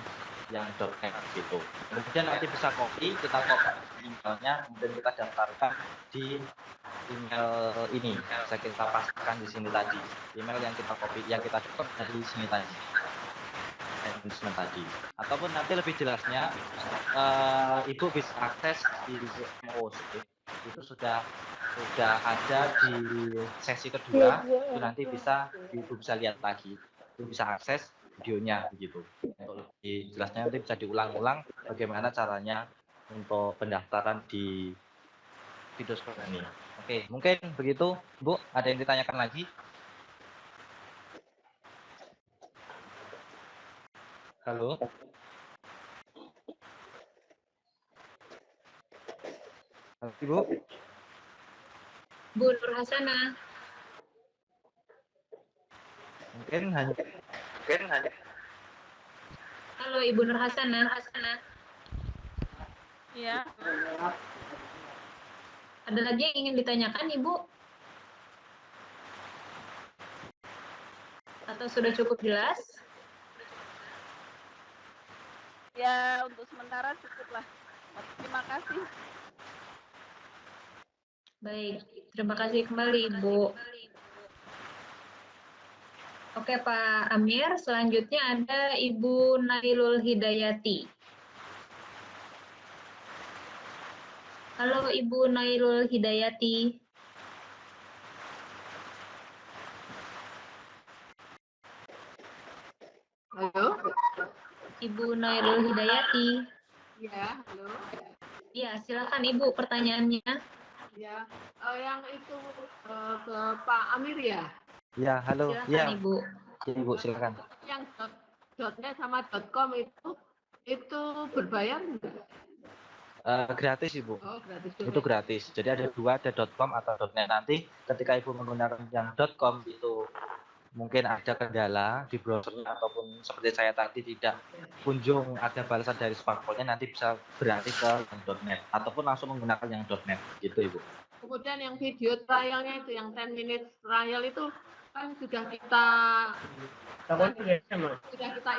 yang .net gitu. Kemudian nanti bisa kita copy emailnya, kemudian kita daftarkan di email ini. Bisa kita pasangkan di sini tadi. Email yang kita copy, yang kita dapat dari sini tadi. Tadi. Ataupun nanti lebih jelasnya, Ibu bisa akses di MOOC. Itu sudah ada di sesi kedua. Itu nanti Ibu bisa lihat lagi. Ibu bisa akses videonya begitu. Untuk lebih jelasnya nanti bisa diulang-ulang bagaimana caranya untuk pendaftaran di Videoscribe ini. Oke, mungkin begitu, Bu. Ada yang ditanyakan lagi? Halo. Ibu. Bu Nur Hasanah. Mungkin hanya. Halo Ibu Nur Hasanah. Iya. Ada lagi yang ingin ditanyakan Ibu? Atau sudah cukup jelas? Ya, untuk sementara cukuplah. Terima kasih. Baik, terima kasih kembali Ibu. Oke Pak Amir, selanjutnya ada Ibu Nailul Hidayati. Halo Ibu Nailul Hidayati. Halo? Ibu Nailul Hidayati. Ya, halo. Ya, silakan Ibu pertanyaannya. Ya, yang itu ke Pak Amir ya? Ya, halo. Silakan Ya, Ibu. Ibu silakan. Yang .net sama .com itu berbayar enggak? Gratis Ibu. Oh, gratis. Itu gratis. Jadi ada dua, ada .com atau .net. Nanti ketika Ibu menggunakan yang .com itu mungkin ada kendala di browsernya ataupun seperti saya tadi tidak kunjung ada balasan dari smartphone-nya, nanti bisa beralih ke yang .net ataupun langsung menggunakan yang .net gitu Ibu. Kemudian yang video trialnya itu, yang 10 minutes trial itu kan sudah kita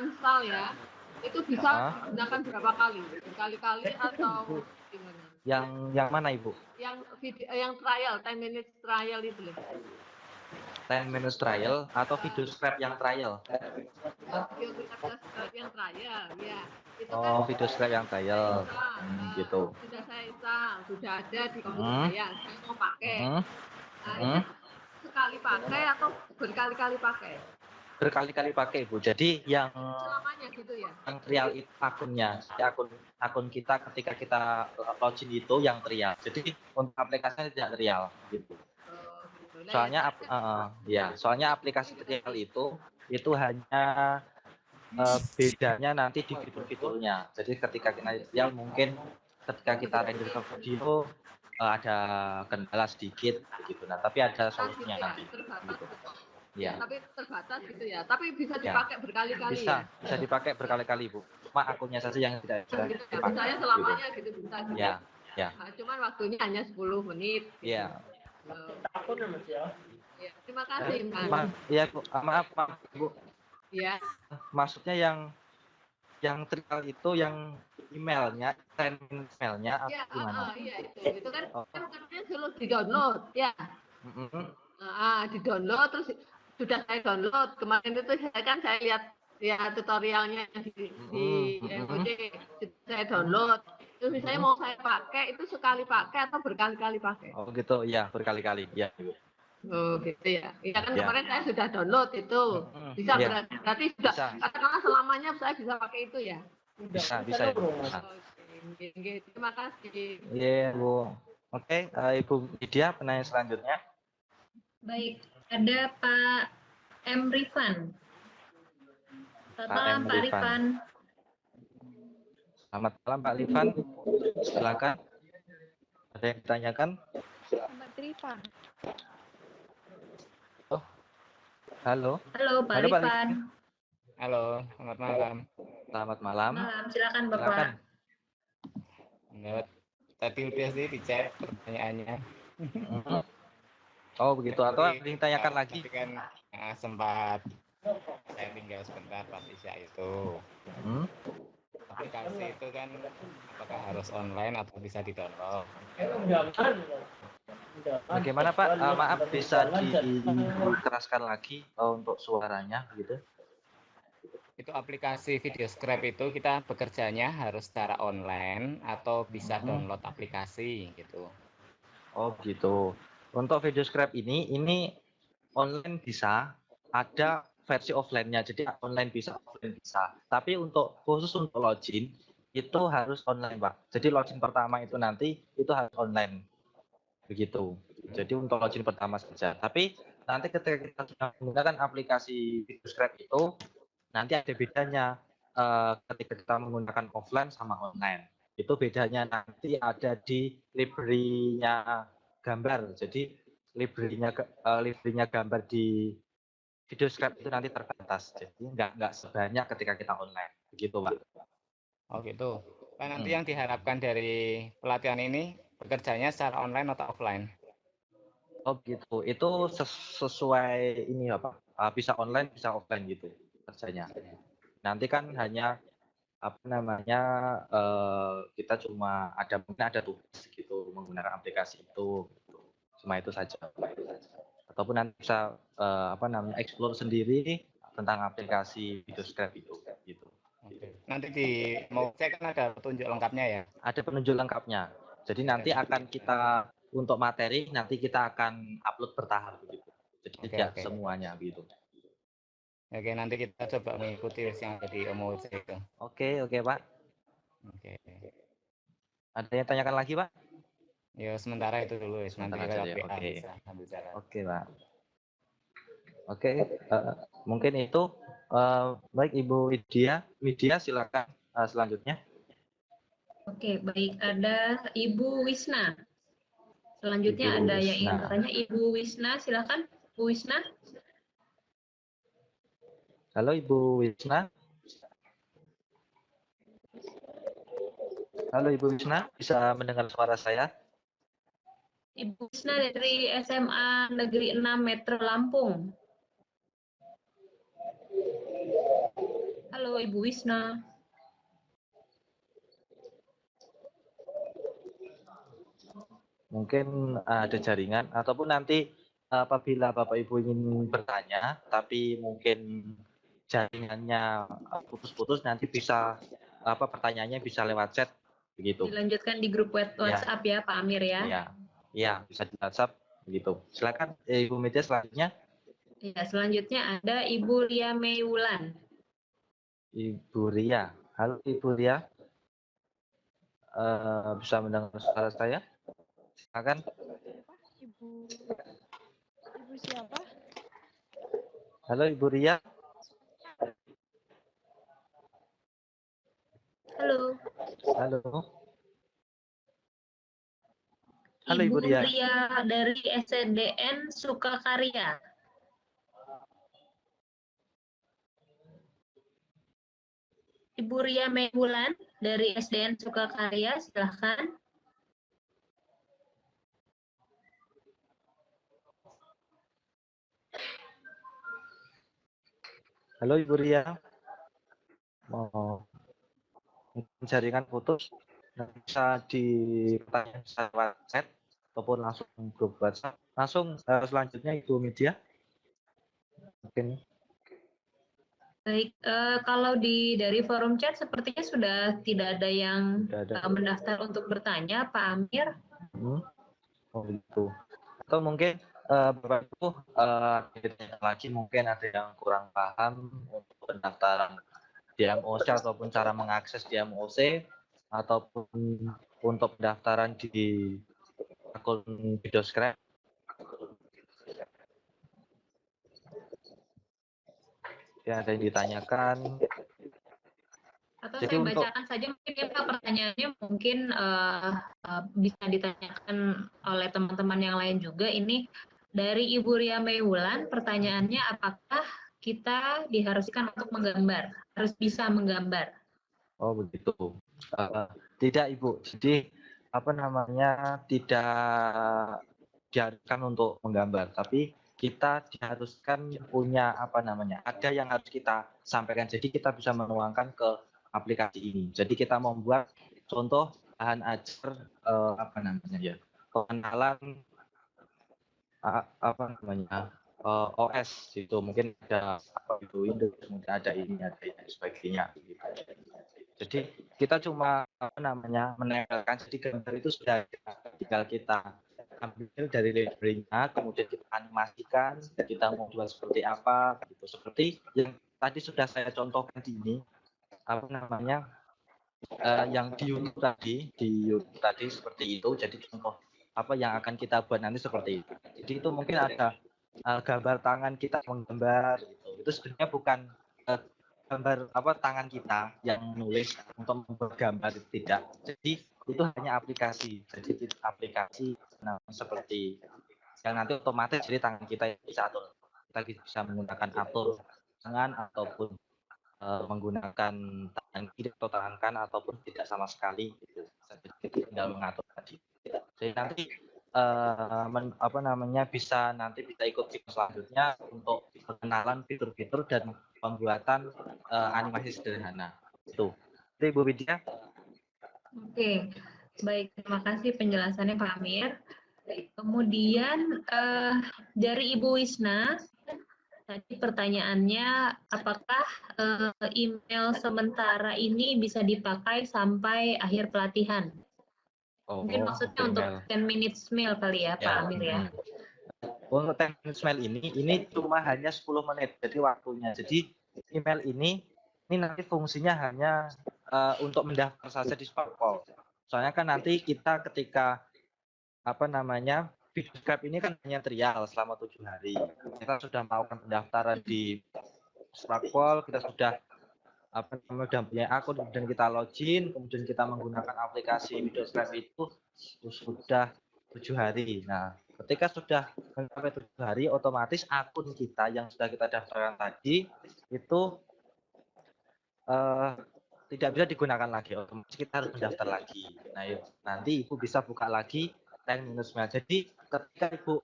install ya. Itu bisa digunakan berapa kali? Berkali-kali atau gimana? Yang mana Ibu? Yang video, yang trial, 10 minutes trial itu loh. 10 minutes trial atau video scrap yang trial? Video scrap yang trial, ya. Itu Oh, kan video scrap yang trial. Gitu. sudah saya install, sudah ada di komputer saya mau pakai. Itu sekali pakai atau berkali-kali pakai? Berkali-kali pakai Bu. Jadi yang Selamanya gitu ya? yang trial itu akunnya, jadi akun kita ketika kita login itu yang trial. Jadi untuk aplikasinya tidak trial gitu. Oh, gitu. Soalnya aplikasi trial itu hanya bedanya nanti di fitur-fiturnya. Jadi ketika kita trial mungkin ketika kita render ke video ada kendala sedikit begitu. Nah, tapi ada solusinya nanti. Gitu. Ya. Tapi terbatas gitu ya. Tapi bisa dipakai berkali-kali ya? Bisa dipakai berkali-kali Bu. Cuma akunnya saja yang tidak bisa dipakai. Misalnya selamanya gitu bisa. Ya. Nah, cuman waktunya hanya 10 menit. Iya. Ya, terima kasih, Mas. Iya, Bu. Maaf, Bu. Iya. Maksudnya yang trial itu yang emailnya atau gimana? Iya itu kan katanya suruh di-download ya. Di-download terus sudah saya download. Kemarin itu saya lihat ya tutorialnya di FOD, saya download. Terus misalnya mau saya pakai itu sekali pakai atau berkali-kali pakai? Oh gitu, ya berkali-kali, ya. Oh gitu ya. Iya kan kemarin saya sudah download itu. Bisa berarti sudah katakanlah selamanya saya bisa pakai itu ya. Bisa. Terima kasih. Iya, Bu. Oke, Ibu Lydia, penanya selanjutnya. Baik, ada Pak M. Rifan. Selamat malam Pak Rifan. Selamat malam Pak Rifan. Silakan. Ada yang ditanyakan? Selamat Rifan. Oh. Halo. Halo Pak Rifan. Halo, selamat malam. Selamat malam. Silakan Bapak. Tadi udah sih di chat pertanyaannya. Oh begitu, atau ada yang ditanyakan lagi? Tapi kan sempat saya tinggal sebentar Pak Isya itu. Aplikasi itu kan apakah harus online atau bisa di-download? Bagaimana Pak? Maaf, bisa dikeraskan lagi untuk suaranya gitu? Itu aplikasi video scrap itu kita bekerjanya harus secara online atau bisa download aplikasi gitu. Oh gitu. Untuk video scrap ini online bisa, ada versi offline-nya. Jadi online bisa, offline bisa. Tapi khusus untuk login itu harus online, Pak. Jadi login pertama itu nanti itu harus online. Begitu. Jadi untuk login pertama saja. Tapi nanti ketika kita sudah menggunakan aplikasi video scrap itu nanti ada bedanya ketika kita menggunakan offline sama online. Itu bedanya nanti ada di library-nya gambar. Jadi library-nya gambar di Videoscribe itu nanti terbatas. Jadi nggak sebanyak ketika kita online. Begitu, Pak. Oh gitu. Pak, nanti Hmm. yang diharapkan dari pelatihan ini bekerjanya secara online atau offline? Oh gitu. Itu sesuai ini ya, Pak. Bisa online, bisa offline gitu kerjanya. Nanti kan hanya apa namanya kita cuma mungkin ada tugas gitu menggunakan aplikasi itu. Cuma itu saja. Ataupun nanti bisa apa namanya explore sendiri tentang aplikasi Videoscribe itu gitu. Oke. Nanti mau cek kan ada petunjuk lengkapnya ya? Ada penunjuk lengkapnya. Jadi nanti akan kita untuk materi nanti kita akan upload bertahap begitu. Jadi Oke, tidak oke. semuanya begitu. Oke, nanti kita coba mengikuti yang ada di OMOC itu. Oke, Pak. Oke. Ada yang tanyakan lagi, Pak? Ya sementara itu dulu ya. Nanti Sementara lewat saja. WA Oke. bisa ambil jalan. Oke, Pak. Oke, mungkin itu baik Ibu Widya silakan selanjutnya. Oke, baik. Ada Ibu Wisna. Selanjutnya Ibu ada yang ingin Wisna. bertanya. Ibu Wisna, silakan. Bu Wisna. Halo Ibu Wisna. Halo Ibu Wisna, bisa mendengar suara saya? Ibu Wisna dari SMA Negeri 6 Metro Lampung. Halo Ibu Wisna. Mungkin ada jaringan ataupun nanti apabila Bapak Ibu ingin bertanya tapi mungkin jaringannya putus-putus nanti bisa pertanyaannya bisa lewat chat begitu. Dilanjutkan di grup WhatsApp ya Pak Amir ya. Iya. Iya, bisa di WhatsApp begitu. Silakan Ibu Media selanjutnya. Ya, selanjutnya ada Ibu Ria Meiwulan. Ibu Ria. Halo Ibu Ria. Bisa mendengar suara saya? Silakan. Ibu siapa? Halo Ibu Ria. Halo. Halo. Halo Ibu Ria. Ria dari SDN Sukakarya. Ibu Ria Meiwulan dari SDN Sukakarya, silahkan. Halo Ibu Ria. Mau jaringan putus, bisa ditanya lewat chat ataupun langsung grup WhatsApp. Langsung selanjutnya Ibu Media. Mungkin. Baik, kalau dari forum chat sepertinya sudah tidak ada yang mendaftar untuk bertanya, Pak Amir. Oh gitu. Atau mungkin Bapak Ibu lagi mungkin ada yang kurang paham untuk pendaftaran di MOC ataupun cara mengakses di MOC ataupun untuk pendaftaran di akun Videoscribe. Ya, ada yang ditanyakan. Atau Jadi saya bacakan saja mungkin ya Pak, pertanyaannya mungkin bisa ditanyakan oleh teman-teman yang lain juga. Ini dari Ibu Ria Meiwulan, pertanyaannya apakah kita diharuskan untuk menggambar, harus bisa menggambar? Oh begitu. Tidak Ibu. Jadi apa namanya tidak diharuskan untuk menggambar, tapi kita diharuskan punya apa namanya ada yang harus kita sampaikan. Jadi kita bisa menuangkan ke aplikasi ini. Jadi kita membuat contoh bahan ajar apa namanya ya pengenalan apa namanya OS itu mungkin ada apa itu Windows mungkin ada ini dan sebagainya gitu. Jadi kita cuma apa namanya menempelkan jadi gambar itu sudah tinggal kita ambil dari library-nya kemudian kita animasikan kita mau buat seperti apa gitu seperti yang tadi sudah saya contohkan di ini apa namanya yang di YouTube tadi seperti itu jadi contoh apa yang akan kita buat nanti seperti itu. Jadi itu mungkin ada gambar tangan kita menggambar gitu. Itu sebenarnya bukan gambar tangan kita yang nulis untuk membuat gambar tidak. Jadi itu hanya aplikasi. Jadi aplikasi seperti yang nanti otomatis jadi tangan kita yang bisa atur. Kita bisa menggunakan atur tangan ataupun menggunakan tangan kiri atau tangan kanan ataupun tidak sama sekali. Gitu. Jadi tinggal mengatur tadi. Jadi nanti bisa ikut video selanjutnya untuk pengenalan fitur-fitur dan pembuatan animasi sederhana. Itu. Jadi Bu Widya. Oke, baik, terima kasih penjelasannya Pak Amir. Kemudian dari Ibu Wisna, tadi pertanyaannya apakah email sementara ini bisa dipakai sampai akhir pelatihan? Mungkin maksudnya untuk 10 minutes mail kali ya Pak Amir ya. Untuk 10 minutes mail ini cuma hanya 10 menit, jadi waktunya. Jadi email ini nanti fungsinya hanya untuk mendaftar saja di Sparkle. Soalnya kan nanti kita ketika video Skype ini kan hanya trial selama 7 hari. Kita sudah melakukan pendaftaran di Sparkle, kita sudah punya akun, kemudian kita login, kemudian kita menggunakan aplikasi video Skype itu sudah 7 hari. Nah, ketika sudah mencapai 7 hari, otomatis akun kita yang sudah kita daftarkan tadi itu tidak bisa digunakan lagi. Otomatis kita harus mendaftar lagi. Nah, nanti Ibu bisa buka lagi 10 minutes mail. Jadi ketika Ibu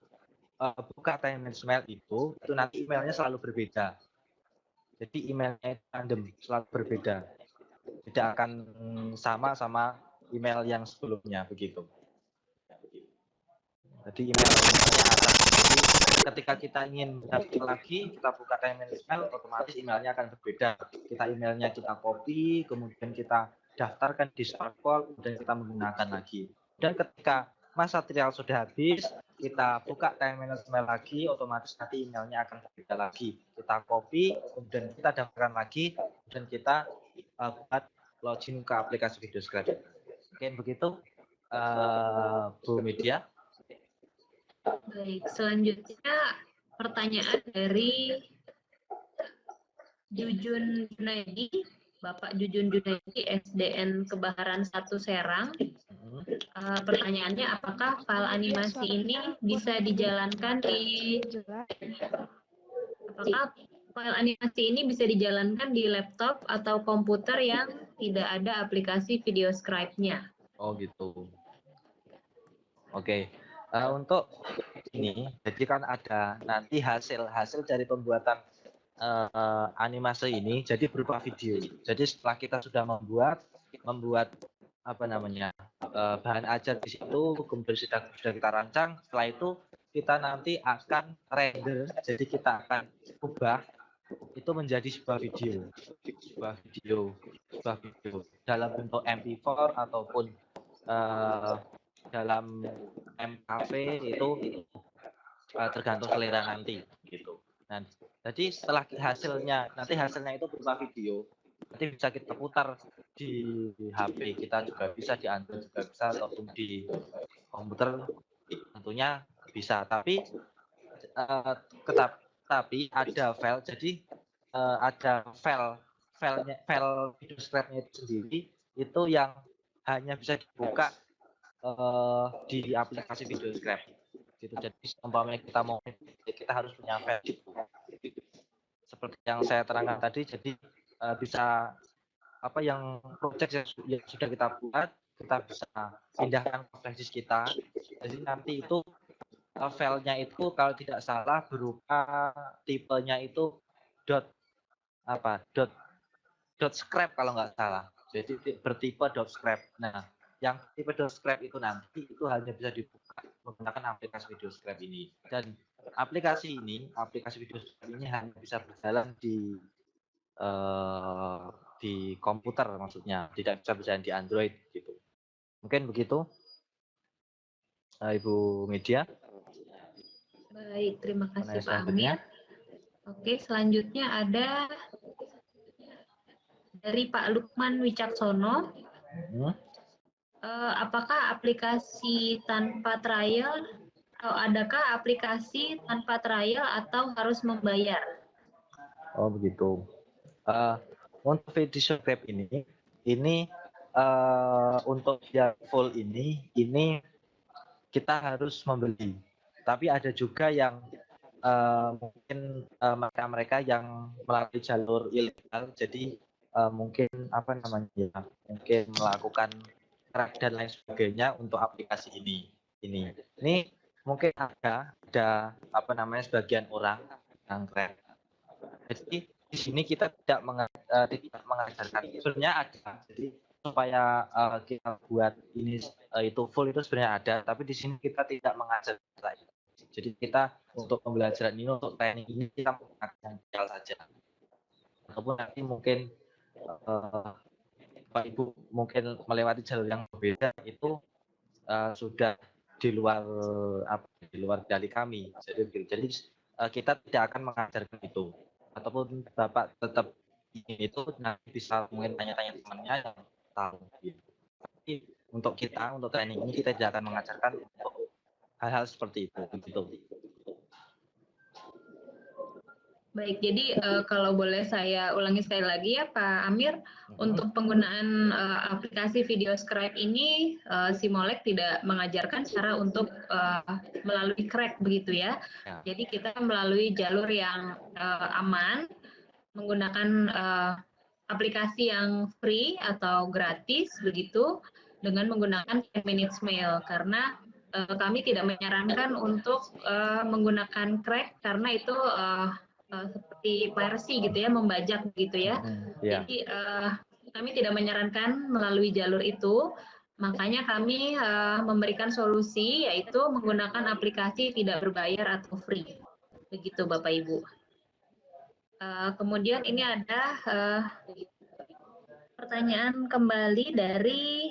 buka 10 minutes mail itu nanti emailnya selalu berbeda. Jadi emailnya random, selalu berbeda. Tidak akan sama email yang sebelumnya begitu. Jadi emailnya akan ketika kita ingin daftar lagi, kita buka 10 minutes mail, otomatis emailnya akan berbeda. Emailnya kita copy, kemudian kita daftarkan di Sparkle, kemudian kita menggunakan lagi. Dan ketika masa trial sudah habis, kita buka 10 minutes mail lagi, otomatis nanti emailnya akan berbeda lagi. Kita copy, kemudian kita daftarkan lagi, dan kita buat login ke aplikasi video Skype. Oke, begitu Bu Media. Baik, selanjutnya pertanyaan dari Jujun Junaidi, Bapak Jujun Junaidi, SDN Kebaharan 1 Serang. Pertanyaannya, apakah file animasi ini bisa dijalankan di laptop atau komputer yang tidak ada aplikasi video Skype-nya? Oh gitu. Oke. Untuk ini, jadi kan ada nanti hasil dari pembuatan animasi ini, jadi berupa video. Jadi setelah kita sudah membuat bahan ajar di situ, kemudian sudah kita rancang. Setelah itu kita nanti akan render, jadi kita akan ubah itu menjadi sebuah video dalam bentuk MP4 ataupun dalam MKV itu tergantung selera nanti gitu. Nah, jadi setelah hasilnya itu berupa video, nanti bisa kita putar di HP kita juga bisa, di Android juga bisa, ataupun di komputer tentunya bisa. Tapi ada file, jadi ada file video Skype-nya itu sendiri itu yang hanya bisa dibuka di aplikasi video Skype gitu. Jadi umpamanya kita harus punya file gitu. Seperti yang saya terangkan tadi, jadi bisa yang project yang sudah kita buat, kita bisa pindahkan ke flash disk kita. Jadi nanti itu filenya itu kalau tidak salah berupa tipenya itu .scrap kalau nggak salah. Jadi bertipe .scrap. Nah, yang tipe .scrap itu nanti itu hanya bisa dibuka menggunakan aplikasi video Skype ini. Dan aplikasi video Skype ini hanya bisa berjalan di komputer, maksudnya tidak bisa berjalan di Android gitu. Mungkin begitu, Ibu Media. Baik, terima kasih Pak Amir. Oke, selanjutnya ada dari Pak Lukman Wicaksono. Apakah aplikasi tanpa trial atau adakah aplikasi tanpa trial atau harus membayar? Oh begitu. untuk video grab ini untuk yang full ini kita harus membeli. Tapi ada juga yang mungkin mereka-mereka yang melalui jalur ilegal, jadi mungkin apa namanya ya, mungkin melakukan crack dan lain sebagainya untuk aplikasi ini. Ini mungkin ada apa namanya sebagian orang yang crack. Jadi di sini kita tidak mengajarkan. Sebenarnya ada. Jadi supaya kita buat ini itu full itu sebenarnya ada, tapi di sini kita tidak mengajarkan. Jadi kita untuk pembelajaran ini, untuk training ini kita menggunakan tinggal saja. Ataupun nanti mungkin Pak Ibu mungkin melewati jalur yang berbeda itu sudah di luar dari kami. Jadi kita tidak akan mengajarkan itu. Ataupun Bapak tetap ingin itu nanti bisa mungkin tanya-tanya temannya yang tahu. Tapi untuk kita, untuk training ini kita tidak akan mengajarkan untuk hal-hal seperti itu. Begitu. Baik, jadi kalau boleh saya ulangi sekali lagi ya Pak Amir, untuk penggunaan aplikasi video scribe ini, Simolek tidak mengajarkan cara untuk melalui crack begitu ya. Jadi kita melalui jalur yang aman, menggunakan aplikasi yang free atau gratis begitu, dengan menggunakan 10 minutes mail, karena kami tidak menyarankan untuk menggunakan crack karena itu seperti piracy gitu ya, membajak gitu ya. Jadi kami tidak menyarankan melalui jalur itu, makanya kami memberikan solusi yaitu menggunakan aplikasi tidak berbayar atau free. Begitu Bapak Ibu. Kemudian ini ada pertanyaan kembali dari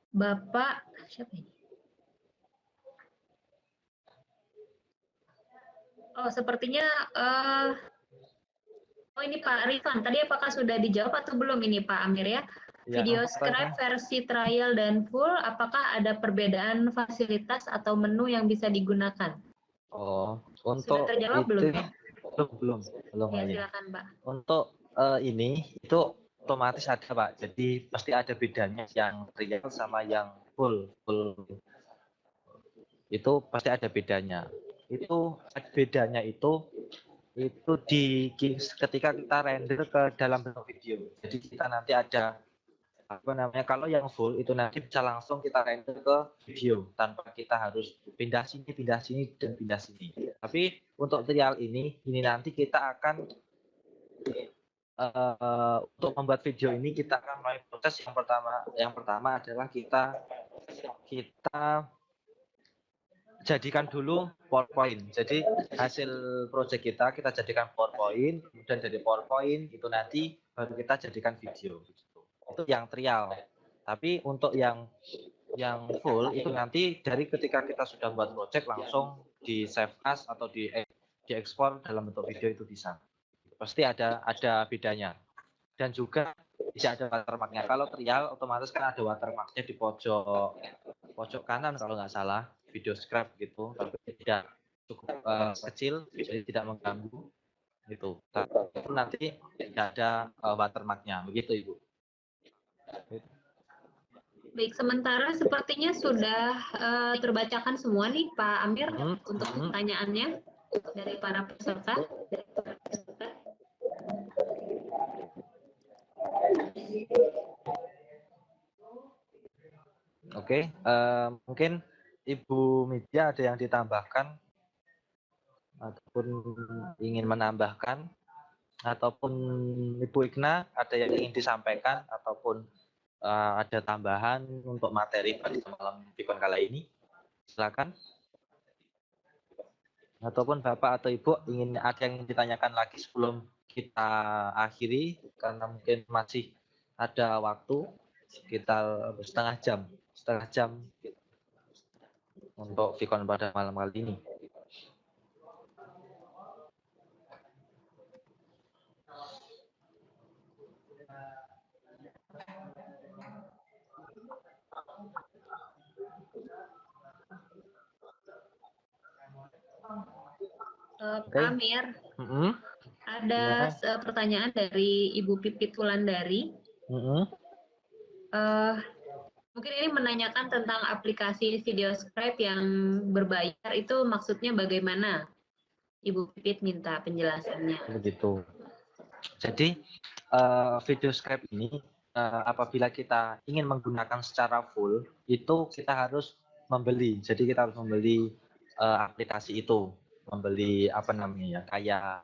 Bapak siapa ini? Oh, sepertinya oh ini Pak Rifan. Tadi apakah sudah dijawab atau belum ini Pak Amir ya? Video scribe versi trial dan full, apakah ada perbedaan fasilitas atau menu yang bisa digunakan? Oh, Sudah untuk terjawab belum ya? belum Ya, silakan Pak. Untuk ini itu otomatis ada Pak. Jadi pasti ada bedanya yang trial sama yang full. Itu pasti ada bedanya. Itu bedanya itu di ketika kita render ke dalam bentuk video. Jadi kita nanti ada apa namanya, kalau yang full itu nanti bisa langsung kita render ke video tanpa kita harus pindah sini dan pindah sini. Tapi untuk trial ini nanti kita akan untuk membuat video ini kita akan mulai proses yang pertama adalah kita jadikan dulu PowerPoint. Jadi hasil project kita jadikan PowerPoint, kemudian dari PowerPoint itu nanti baru kita jadikan video. Itu yang trial. Tapi untuk yang full itu nanti dari ketika kita sudah buat project langsung di save as atau di ekspor dalam bentuk video itu bisa. Pasti ada bedanya. Dan juga tidak ada watermarknya. Kalau trial otomatis kan ada watermarknya di pojok kanan kalau nggak salah, video scribe gitu, tapi tidak cukup kecil, jadi tidak mengganggu gitu. Tapi nanti tidak ada watermarknya, begitu Ibu. Baik, sementara sepertinya sudah terbacakan semua nih Pak Amir untuk pertanyaannya dari para peserta. Oke, mungkin Ibu Media ada yang ditambahkan ataupun ingin menambahkan, ataupun Ibu Igna ada yang ingin disampaikan ataupun ada tambahan untuk materi pada malam Pikon kala ini, silakan. Ataupun Bapak atau Ibu ada yang ditanyakan lagi sebelum kita akhiri, karena mungkin masih ada waktu sekitar setengah jam untuk Pikon pada malam kali ini. Pak Amir, ada pertanyaan dari Ibu Pipit Wulandari. Mungkin ini menanyakan tentang aplikasi Videoscribe yang berbayar, itu maksudnya bagaimana? Ibu Pipit minta penjelasannya. Begitu. Jadi Videoscribe ini apabila kita ingin menggunakan secara full, itu kita harus membeli. Jadi kita harus membeli aplikasi itu, membeli apa namanya ya,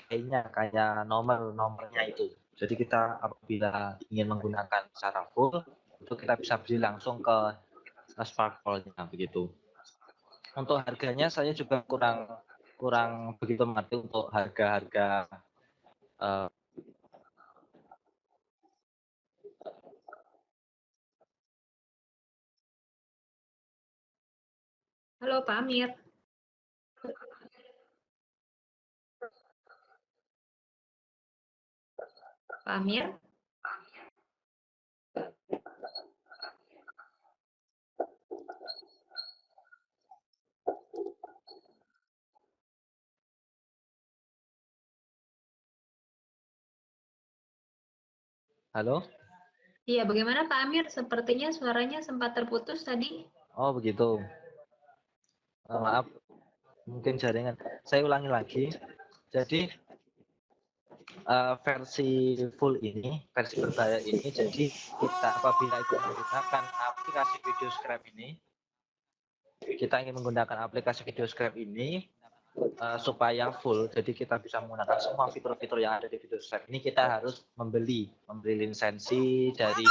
kayak nomornya itu. Jadi kita apabila ingin menggunakan secara full, itu kita bisa beli langsung ke Sparkle-nya begitu. Untuk harganya saya juga kurang begitu mengerti untuk harga-harga Halo Pak Amir. Pak Amir? Halo? Iya, bagaimana Pak Amir? Sepertinya suaranya sempat terputus tadi. Oh begitu. Maaf, mungkin jaringan. Saya ulangi lagi. Jadi versi full ini, versi berbayar ini, jadi kita apabila itu menggunakan aplikasi Videoscribe ini, kita ingin menggunakan aplikasi Videoscribe ini supaya full, jadi kita bisa menggunakan semua fitur-fitur yang ada di Videoscribe ini, kita harus membeli lisensi dari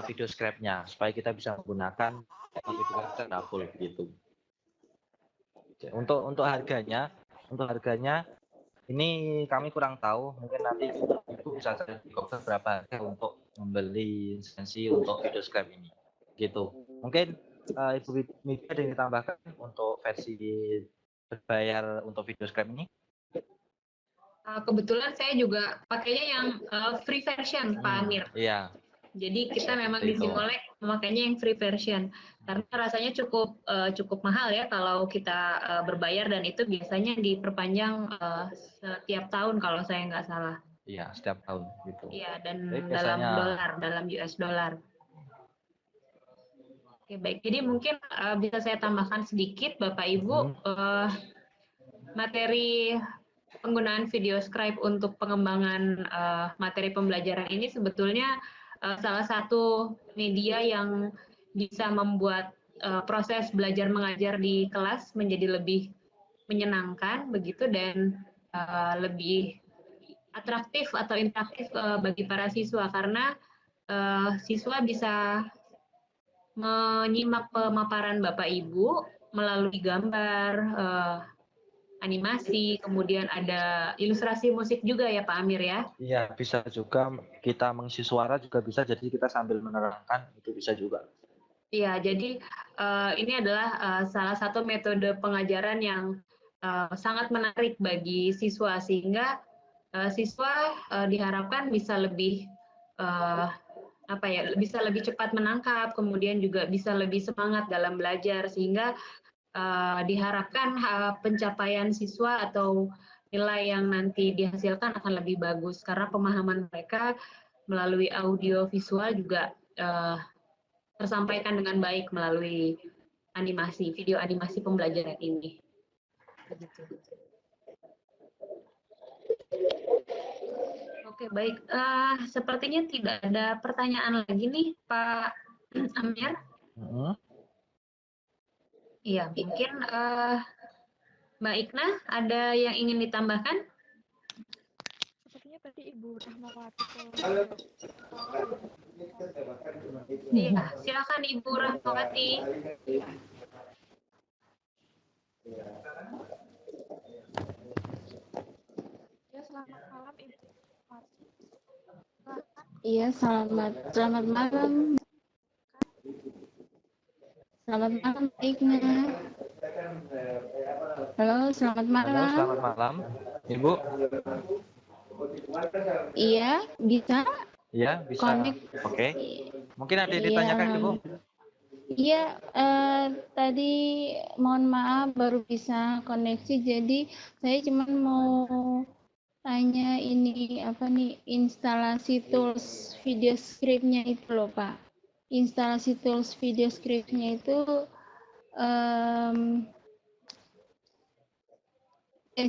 Videoscribe-nya supaya kita bisa menggunakan Videoscribe secara full begitu. Untuk harganya ini kami kurang tahu, mungkin nanti Ibu bisa cari berapa harga untuk membeli lisensi untuk Videoscribe ini gitu. Mungkin Ibu Mika ada yang ditambahkan untuk versi berbayar untuk Videoscribe ini? Kebetulan saya juga pakainya yang free version, Pak Amir. Iya. Jadi kita memang di Simolek memakainya yang free version karena rasanya cukup mahal ya kalau kita berbayar, dan itu biasanya diperpanjang setiap tahun kalau saya nggak salah. Iya, setiap tahun gitu. Iya, dan biasanya... dalam US dollar. Oke, baik. Jadi mungkin bisa saya tambahkan sedikit, Bapak Ibu, materi penggunaan Videoscribe untuk pengembangan materi pembelajaran ini sebetulnya salah satu media yang bisa membuat proses belajar mengajar di kelas menjadi lebih menyenangkan begitu, dan lebih atraktif atau interaktif bagi para siswa, karena siswa bisa menyimak pemaparan Bapak Ibu melalui gambar, animasi, kemudian ada ilustrasi musik juga ya Pak Amir ya? Iya, bisa juga kita mengisi suara juga bisa, jadi kita sambil menerangkan itu bisa juga. Iya, jadi ini adalah salah satu metode pengajaran yang sangat menarik bagi siswa, sehingga siswa diharapkan bisa lebih bisa lebih cepat menangkap, kemudian juga bisa lebih semangat dalam belajar, sehingga diharapkan pencapaian siswa atau nilai yang nanti dihasilkan akan lebih bagus karena pemahaman mereka melalui audio visual juga tersampaikan dengan baik melalui video animasi pembelajaran ini. Oke, baik. Sepertinya tidak ada pertanyaan lagi nih, Pak Amir. Iya, mungkin Mbak Ikna ada yang ingin ditambahkan? Sepertinya tadi Ibu Rahmawati. Iya, silakan Ibu Rahmawati. Ya, selamat malam Ibu. Iya, selamat malam. Selamat malam, Ikna. Halo, selamat malam. Halo, selamat malam, Ibu. Iya, bisa? Iya, bisa. Connect. Oke. Mungkin ada yang ditanyakan, Ibu? Iya, tadi mohon maaf baru bisa koneksi, jadi saya cuma mau tanya ini apa nih instalasi tools video script-nya itu loh Pak. Instalasi tools video script-nya itu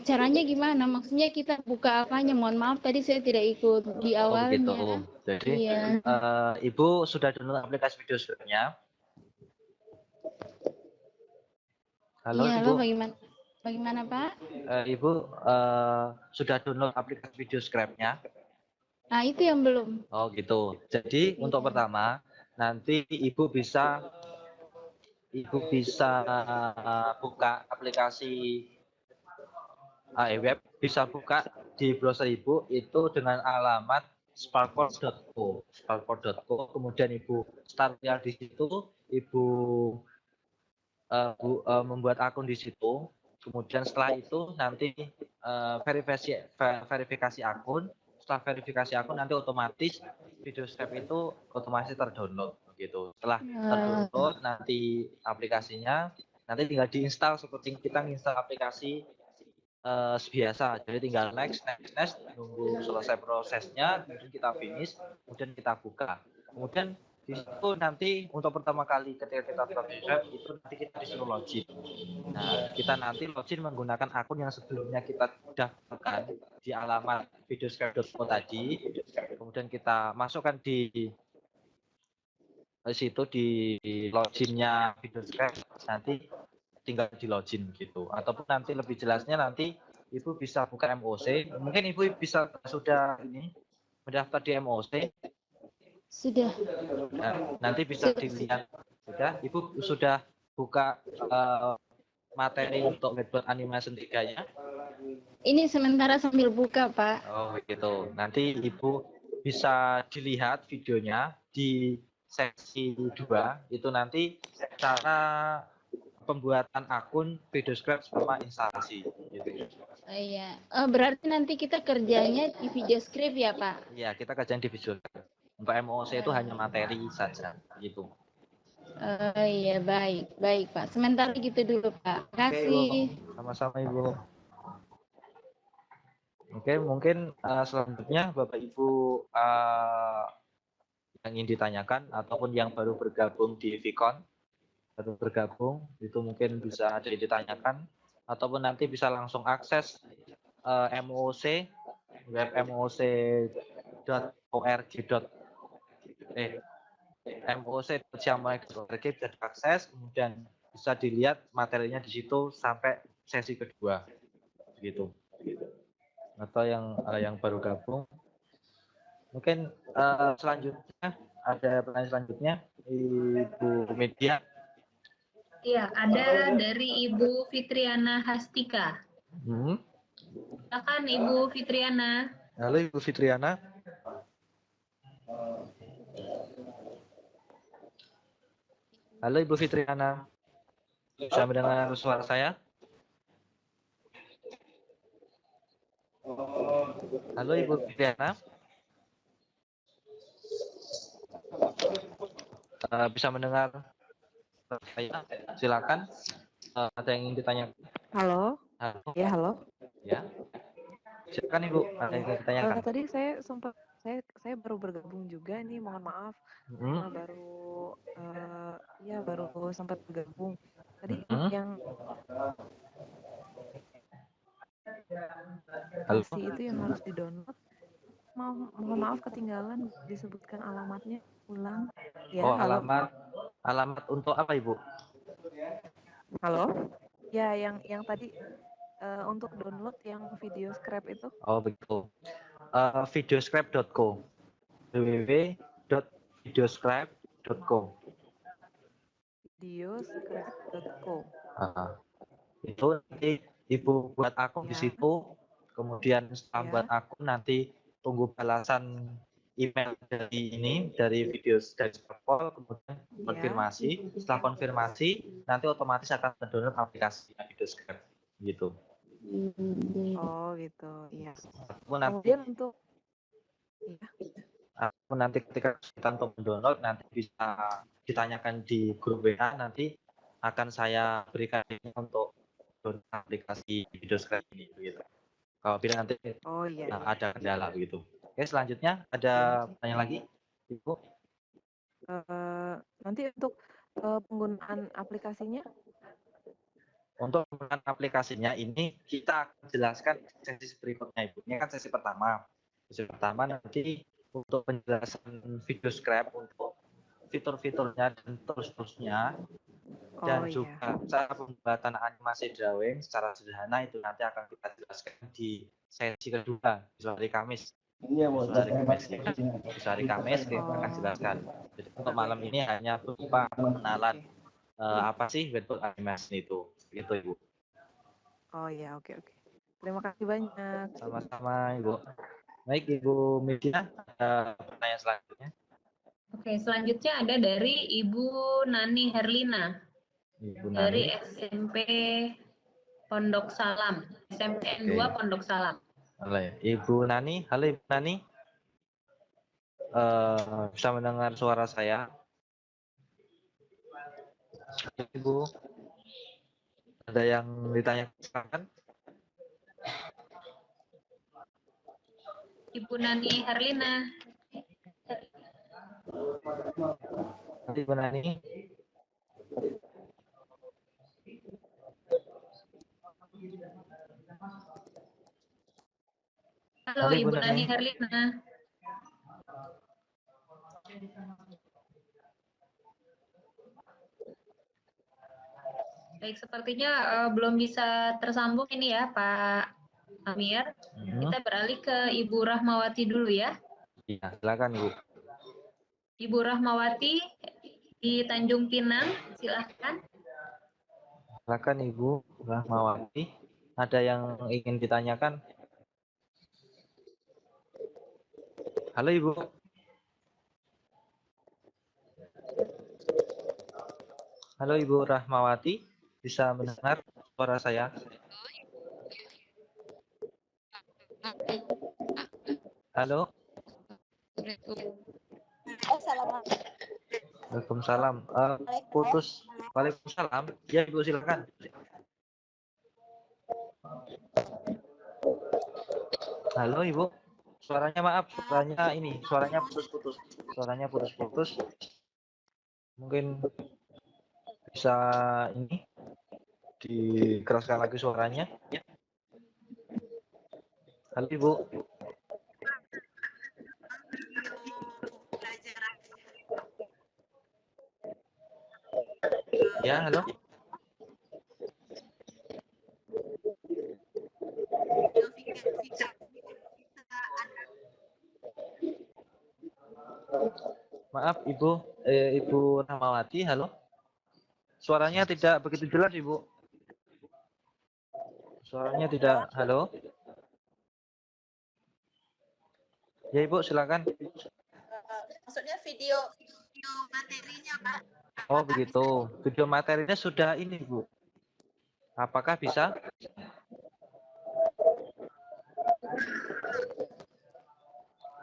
caranya gimana? Maksudnya kita buka apanya? Mohon maaf tadi saya tidak ikut di Oh begitu. awalnya. Jadi Iya. Ibu sudah download aplikasi video script-nya? Halo Iya, Ibu. halo bagaimana? Bagaimana Pak? Ibu sudah download aplikasi video script-nya? Nah, itu yang belum. Oh gitu. Jadi untuk pertama nanti Ibu bisa buka aplikasi web, bisa buka di browser Ibu itu dengan alamat sparkport.co, kemudian Ibu start trial di situ, Ibu membuat akun di situ, kemudian setelah itu nanti verifikasi akun, setelah verifikasi akun nanti otomatis video script itu otomatis terdownload begitu. Setelah terdownload nanti aplikasinya nanti tinggal diinstal seperti kita menginstal aplikasi biasa, jadi tinggal next, nunggu selesai prosesnya, kemudian kita finish, kemudian kita buka. Kemudian di situ nanti untuk pertama kali ketika kita subscribe itu nanti kita disuruh login. Nah, kita nanti login menggunakan akun yang sebelumnya kita daftarkan di alamat videoscribe.co tadi. Kemudian kita masukkan di situ di loginnya videoscribe, nanti tinggal di login gitu. Ataupun nanti lebih jelasnya nanti Ibu bisa buka MOC. Mungkin Ibu bisa sudah ini mendaftar di MOC. Sudah. Nah, nanti bisa dilihat sudah Ibu sudah buka materi untuk Whiteboard Animation 3-nya. Ini sementara sambil buka, Pak. Oh, begitu. Nanti Ibu bisa dilihat videonya di sesi 2 itu nanti cara pembuatan akun videoscribe sama instalasi gitu. Iya. Berarti nanti kita kerjanya di video script ya, Pak? Iya, kita kerjain di video. Untuk MOC itu hanya materi saja gitu. Iya, baik Pak. Sementara gitu dulu Pak. Terima kasih. Sama-sama Ibu. Oke, mungkin selanjutnya Bapak Ibu yang ingin ditanyakan ataupun yang baru bergabung di Vicon, baru bergabung itu mungkin bisa ada yang ditanyakan ataupun nanti bisa langsung akses MOC web moc.org bisa diakses, kemudian bisa dilihat materinya di situ sampai sesi kedua begitu. Atau yang baru gabung mungkin selanjutnya ada pertanyaan selanjutnya Ibu Media. Iya, ada dari Ibu Fitriana Hastika. Silakan Ibu Fitriana. Halo Ibu Fitriana. Halo Ibu Fitriana. Bisa mendengar suara saya? Halo Ibu Fitriana. Bisa mendengar saya? Silakan. Ada yang ingin ditanya? Halo. Halo. Ya, halo. Ya. Silakan Ibu, ada yang ingin ditanyakan. Tadi saya baru bergabung juga nih, mohon maaf. Baru sempat bergabung. Tadi yang aplikasi itu yang harus di-download. Mohon maaf ketinggalan disebutkan alamatnya ulang. Ya, halo. Alamat untuk apa Ibu? Halo. Ya, yang tadi untuk download yang video scrap itu. Oh begitu. Videoscribe.co. www.videoscribe.co. Videoscribe.co. Itu nanti Ibu buat akun di situ, kemudian setelah buat akun nanti tunggu balasan email dari video dari Sparkport, kemudian konfirmasi. Setelah konfirmasi nanti otomatis akan terdownload aplikasi Videoscribe gitu. Oh gitu, iya. Kemudian untuk nanti ketika kita untuk mendownload nanti bisa ditanyakan di grup WA, nanti akan saya berikan ini untuk download aplikasi Videoscribe ini begitu. Kalau bila nanti Oh iya. ada kendala begitu. Oke, selanjutnya ada pertanyaan lagi, Ibu? Nanti untuk penggunaan aplikasinya? Untuk penggunaan aplikasinya ini kita akan jelaskan sesi berikutnya, Ibu. Ini kan sesi pertama. Sesi pertama nanti untuk penjelasan Videoscribe untuk fitur-fiturnya dan tools-toolsnya, dan juga cara pembuatan animasi drawing secara sederhana itu nanti akan kita jelaskan di sesi kedua, besok hari Kamis. Besok hari Kamis kita akan jelaskan. Jadi untuk malam ini hanya berupa pengenalan apa sih webbook animation itu, gitu Ibu. Oh ya, oke. Terima kasih banyak. Sama-sama Ibu. Baik Ibu Medina, ada pertanyaan selanjutnya. Oke, selanjutnya ada dari Ibu Nani Herlina. Ibu Dari Nani. SMP Pondok Salam, SMPN 2 Pondok Salam. Halo ya. Ibu Nani, halo Ibu Nani. Bisa mendengar suara saya? Ibu, ada yang ditanyakan? Ibu Nani Herlina. Ibu Nani. Halo Ibu Nani Herlina. Baik, sepertinya belum bisa tersambung ini ya Pak Amir. Kita beralih ke Ibu Rahmawati dulu ya. Iya, silakan Ibu. Ibu Rahmawati di Tanjung Pinang, silahkan. Silakan Ibu Rahmawati. Ada yang ingin ditanyakan? Halo Ibu. Halo Ibu Rahmawati, bisa mendengar suara saya? Halo. Waalaikumsalam. Putus. Waalaikumsalam. Ya Ibu silakan. Halo Ibu. Suaranya maaf, suaranya putus-putus. Suaranya putus-putus. Mungkin bisa ini dikeraskan lagi suaranya. Halo Ibu. Ya, halo. Maaf Ibu, Ibu Rahmawati, halo. Suaranya tidak begitu jelas Ibu. Suaranya tidak, halo. Ya Ibu, silakan. Maksudnya video materinya Pak. Oh begitu, video materinya sudah ini Bu. Apakah bisa?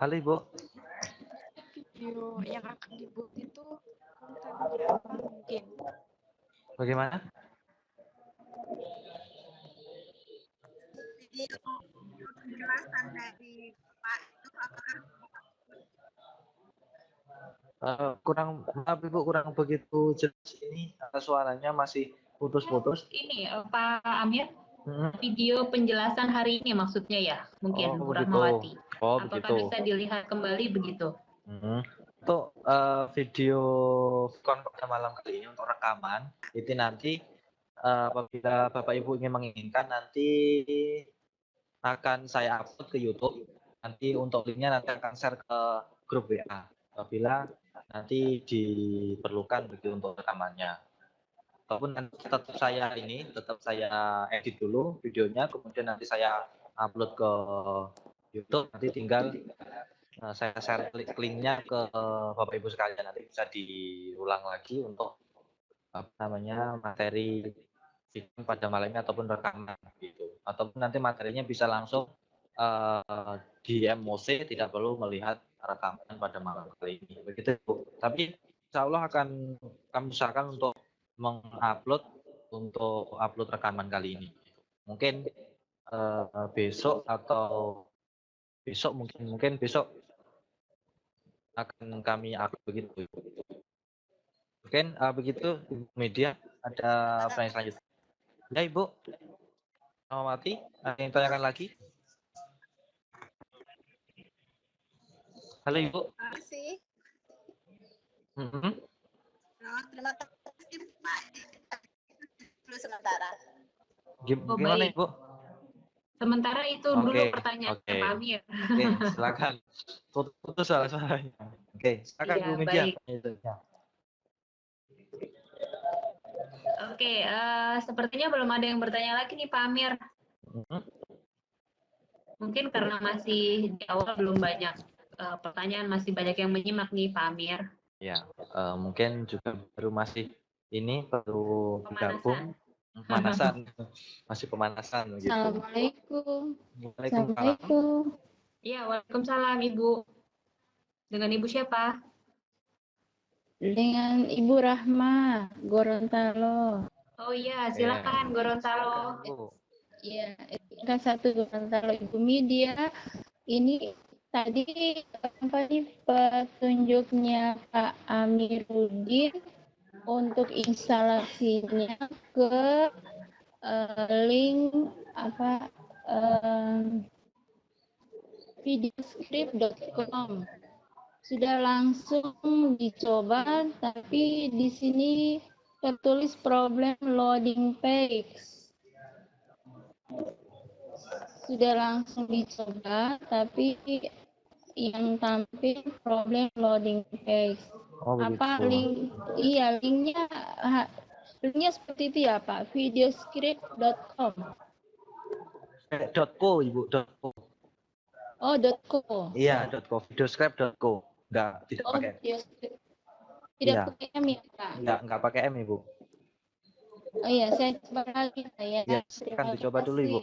Halo Ibu. Video yang akan dibuat itu konten apa mungkin? Bagaimana? Video penjelasan dari Pak itu apakah maaf Ibu, kurang begitu jelas ini, suaranya masih putus-putus. Ini Pak Amir, video penjelasan hari ini maksudnya ya, mungkin Bu begitu. Rahmawati. Oh apakah begitu. bisa dilihat kembali begitu? Untuk video pada malam kali ini untuk rekaman, itu nanti apabila Bapak Ibu ingin menginginkan, nanti akan saya upload ke YouTube. Nanti untuk linknya nanti akan share ke grup WA. Apabila nanti diperlukan begitu untuk rekamannya. Ataupun nanti tetap saya edit dulu videonya, kemudian nanti saya upload ke YouTube. Nanti tinggal saya share linknya ke Bapak Ibu sekalian, nanti bisa diulang lagi untuk materi pada malamnya ataupun rekaman gitu. Ataupun nanti materinya bisa langsung di MOC, tidak perlu melihat rekaman pada malam kali ini. Begitu, Bu. Tapi insya Allah akan kami usahakan untuk untuk upload rekaman kali ini. Mungkin besok atau mungkin besok akan kami upload begitu. Mungkin begitu media ada apa yang selanjutnya? Ya Ibu, Mati, ada yang tanyakan lagi? Halo Ibu. Terima kasih. Mm-hmm. Terima kasih Pak. Dulu sementara. Gimana baik. Ibu? Sementara itu dulu pertanyaan Pak Amir. Oke, silakan. Putus suaranya. Oke, silakan Iya, Bu Media. baik. Oke, sepertinya belum ada yang bertanya lagi nih Pak Amir. Mungkin karena masih di awal belum banyak pertanyaan, masih banyak yang menyimak nih Pak Amir. Ya, mungkin juga baru bergabung. Pemanasan, masih pemanasan. Gitu. Assalamualaikum. Waalaikumsalam. Iya, waalaikumsalam Ibu. Dengan Ibu siapa? Dengan Ibu Rahma Gorontalo. Oh iya, silakan Gorontalo. Iya, SMK 1 Gorontalo. Ibu Media, ini tadi petunjuknya Pak Amiruddin untuk instalasinya ke link videoscript.com. Sudah langsung dicoba, tapi di sini tertulis problem loading page. Sudah langsung dicoba, tapi yang tampil problem loading page. Apa link? Iya, linknya seperti itu ya Pak, videoscript.com. .co Ibu, .co. Oh, .co. Iya, .co, videoscript.co. Tidak pakai. Tidak pakai M ya Pak? Enggak pakai M Ibu. Oh iya, saya coba lagi saya. Ya, silakan dicoba dulu Ibu.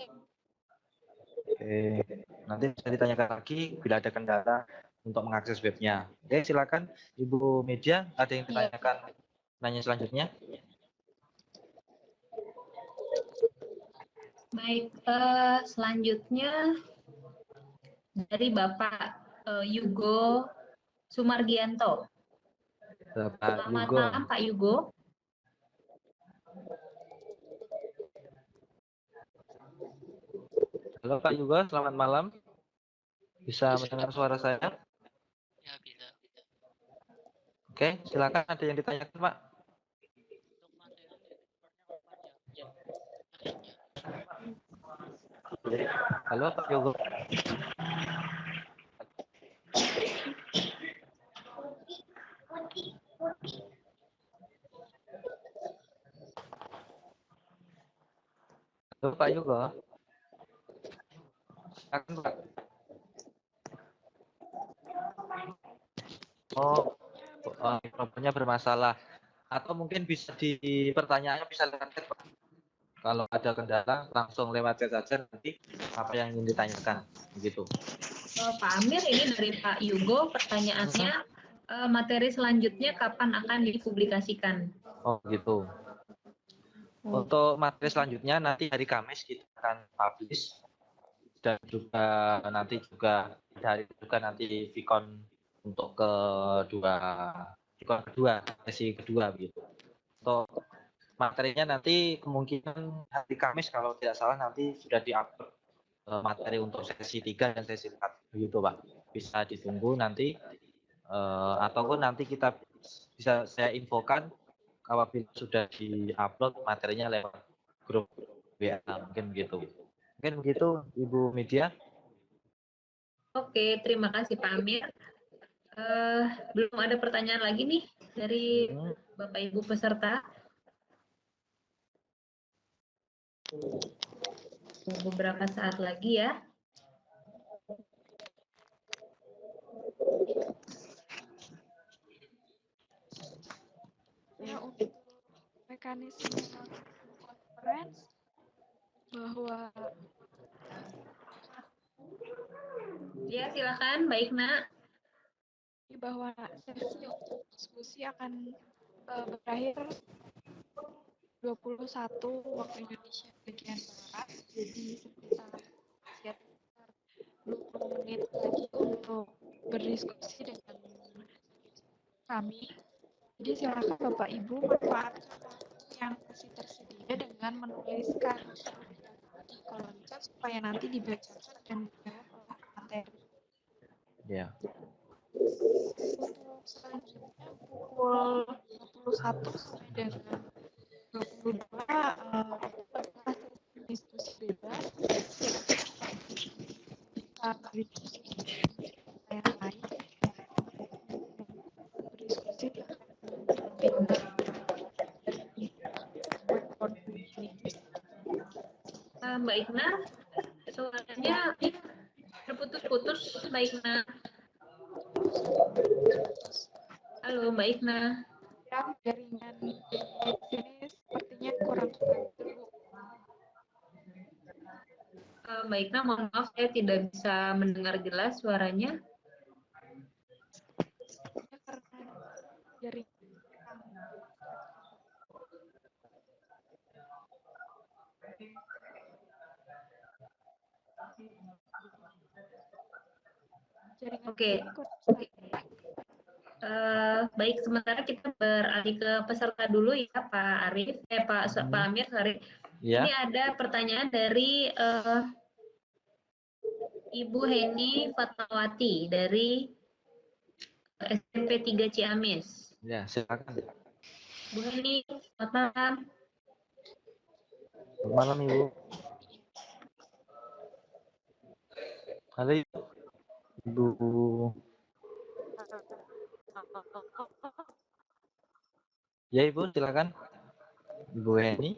Oke, nanti bisa ditanyakan lagi bila ada kendala untuk mengakses webnya. Oke, silakan Ibu Media, ada yang ditanyakan nanya selanjutnya? Baik, selanjutnya dari Bapak Yugo Sumargianto. Selamat malam Pak Yugo. Halo Pak Yugo, selamat malam. Bisa mendengar suara saya? Ya, bisa. Oke, silakan ada yang ditanyakan Pak. Halo Pak Yugo. Halo Pak Yugo. Silakan Pak. Problemnya bermasalah. Atau mungkin bisa pertanyaannya bisa lewat chat Pak. Kalau ada kendala langsung lewat chat saja, nanti apa yang ingin ditanyakan begitu. Pak Amir, ini dari Pak Yugo, pertanyaannya materi selanjutnya kapan akan dipublikasikan? Oh gitu. Untuk materi selanjutnya nanti hari Kamis kita akan publish, dan juga nanti Vicon untuk Vicon kedua, sesi kedua begitu. Untuk materinya nanti kemungkinan hari Kamis kalau tidak salah nanti sudah di-upload materi untuk sesi 3 dan sesi 4 begitu Pak. Bisa ditunggu nanti ataupun nanti kita bisa saya infokan apabila sudah di-upload materinya lewat grup WA mungkin begitu. Mungkin begitu Ibu Media. Oke, terima kasih Pak Amir. Belum ada pertanyaan lagi nih dari Bapak Ibu peserta. Beberapa saat lagi ya. Ya, untuk mekanisme conference bahwa ya silakan, baik Nak. bahwa sesi untuk diskusi akan berakhir 21 waktu Indonesia bagian Barat, jadi sekitar 20 menit lagi untuk berdiskusi dengan kami. Jadi silakan Bapak Ibu manfaatkan waktu yang masih tersedia dengan menuliskan di kolom chat supaya nanti dibacakan dan dijawab oleh materi. Ya. Untuk selanjutnya pukul 21 sampai dengan 22 adalah diskusi bebas. Kita berdiskusi yang lain, berdiskusi lebih Mbak Ikna, suaranya terputus-putus, Mbak Ikna. Halo, Mbak Ikna. Jaringan di sini sepertinya kurang dulu. Mbak Ikna, mohon maaf saya tidak bisa mendengar jelas suaranya. Karena jaringan. Oke. Baik, sementara kita beralih ke peserta dulu ya, Pak Arif, Pak Amir, sorry. Ya. Ini ada pertanyaan dari Ibu Heni Fatmawati dari SMP 3 Ciamis. Ya, silakan. Bu Heni, selamat malam. Selamat malam, Ibu. Halo, Ibu. Ya, Ibu, silakan. Ibu Heni.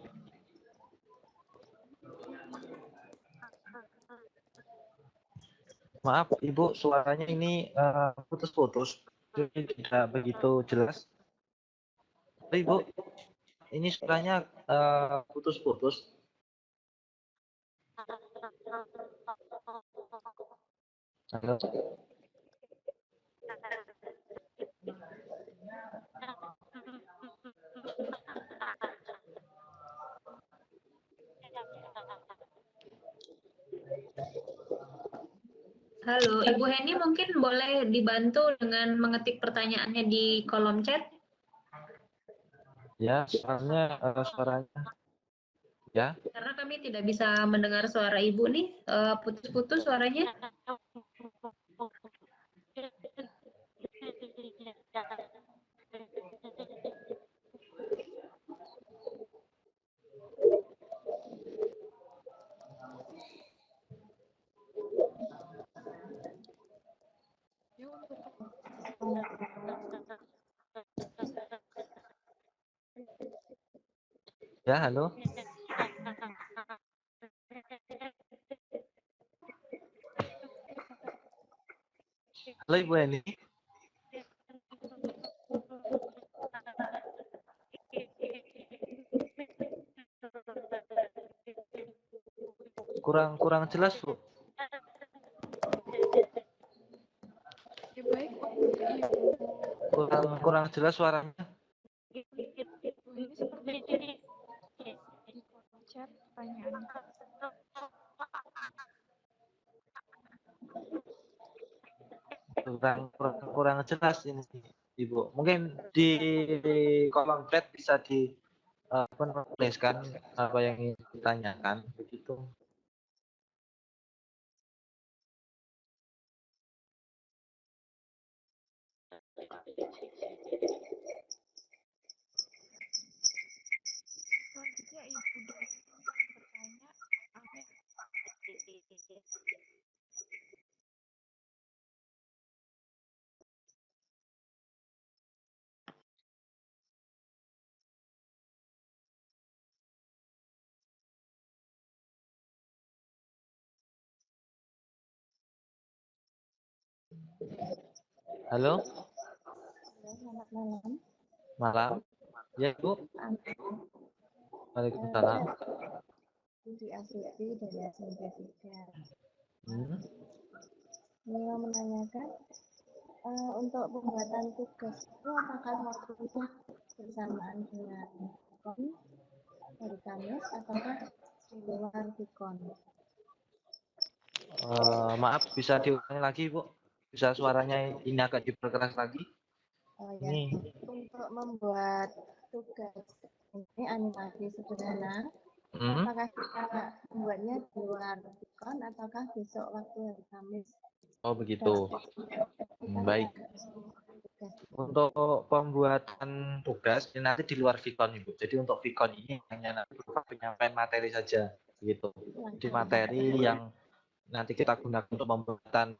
Maaf, Ibu, suaranya ini putus-putus. Jadi tidak begitu jelas. Ibu, ini suaranya putus-putus. Halo. Halo, Ibu Heni mungkin boleh dibantu dengan mengetik pertanyaannya di kolom chat? Ya, suaranya ya. Karena kami tidak bisa mendengar suara Ibu nih, putus-putus suaranya. Ya, halo. Halo, Ibu Heni. Kurang jelas, Bu. Ya, baik, Kurang jelas suaranya. ini seperti di kolom chat pertanyaan. Kurang jelas ini, Ibu. Mungkin di kolom chat bisa menuliskan apa yang ingin ditanyakan begitu. Selanjutnya Ibu Desi bertanya, Amin. Halo. Selamat malam. Malam. Ya, Ibu. Waalaikumsalam. Di Astuti dari SMP 3. Hmm. Mau menanyakan Untuk pembuatan tugas itu apakah waktunya bersamaan dengan Vicon hari Kamis ataukah di luar Vicon? Maaf, bisa diulangi lagi, Bu? Bisa suaranya ini agak diperkeras lagi? Oh ya, untuk membuat tugas ini animasi sederhana, apakah kita membuatnya di luar Vicon ataukah besok waktu hari Kamis? Oh begitu. Baik. Untuk pembuatan tugas ini nanti di luar Vicon, Ibu. Jadi untuk Vicon ini hanya nanti berupa penyampaian materi saja, gitu. Jadi materi yang nanti kita gunakan untuk pembuatan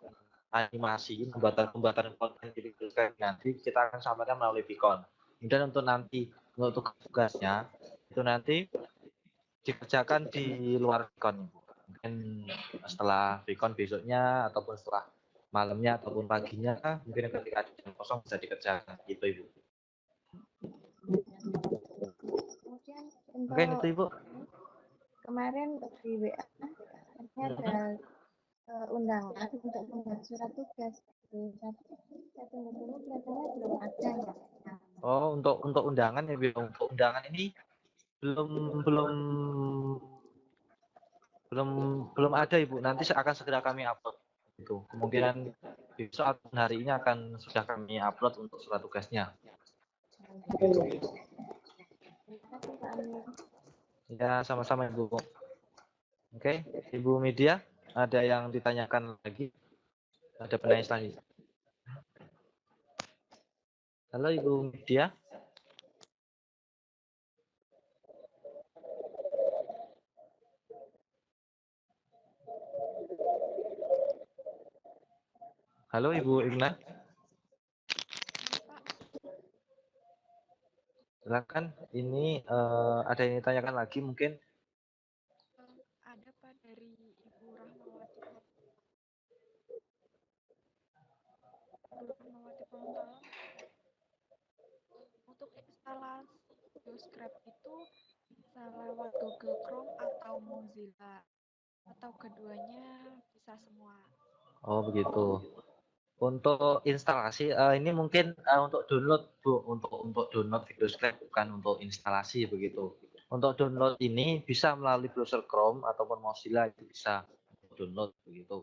animasi, pembuatan konten di Vicon nanti kita akan sampaikan melalui Vicon. Kemudian untuk nanti untuk tugasnya itu nanti dikerjakan di luar Vicon, Ibu. Mungkin setelah Vicon besoknya ataupun setelah malamnya ataupun paginya, mungkin ketika ada jam kosong bisa dikerjakan gitu, Ibu. Kemudian untuk Mungkin itu, Ibu. Kemarin di WA ada undangan untuk membuat surat tugas. Saya tunggu dulu, kelihatannya belum ada ya. Oh, untuk undangan ya, Ibu. Untuk undangan ini belum ada, Ibu. Nanti akan segera kami upload. Itu kemungkinan besok atau hari ini akan sudah kami upload untuk surat tugasnya. Gitu. Ya, sama-sama, Ibu. Oke, Ibu Media, ada yang ditanyakan lagi? Ada penanya selanjutnya? Halo, Ibu Media. Halo, Ibu Igna. Silakan. Ini ada yang ditanyakan lagi mungkin? Ada Pak dari Ibu Rahmawati. Ibu Rahmawati Polontala. Untuk instalasi Videoscribe itu bisa lewat Google Chrome atau Mozilla, atau keduanya bisa semua. Oh begitu. Untuk instalasi ini mungkin untuk download, Bu, untuk download Videoscribe, bukan untuk instalasi begitu. Untuk download ini bisa melalui browser Chrome ataupun Mozilla, itu bisa download begitu.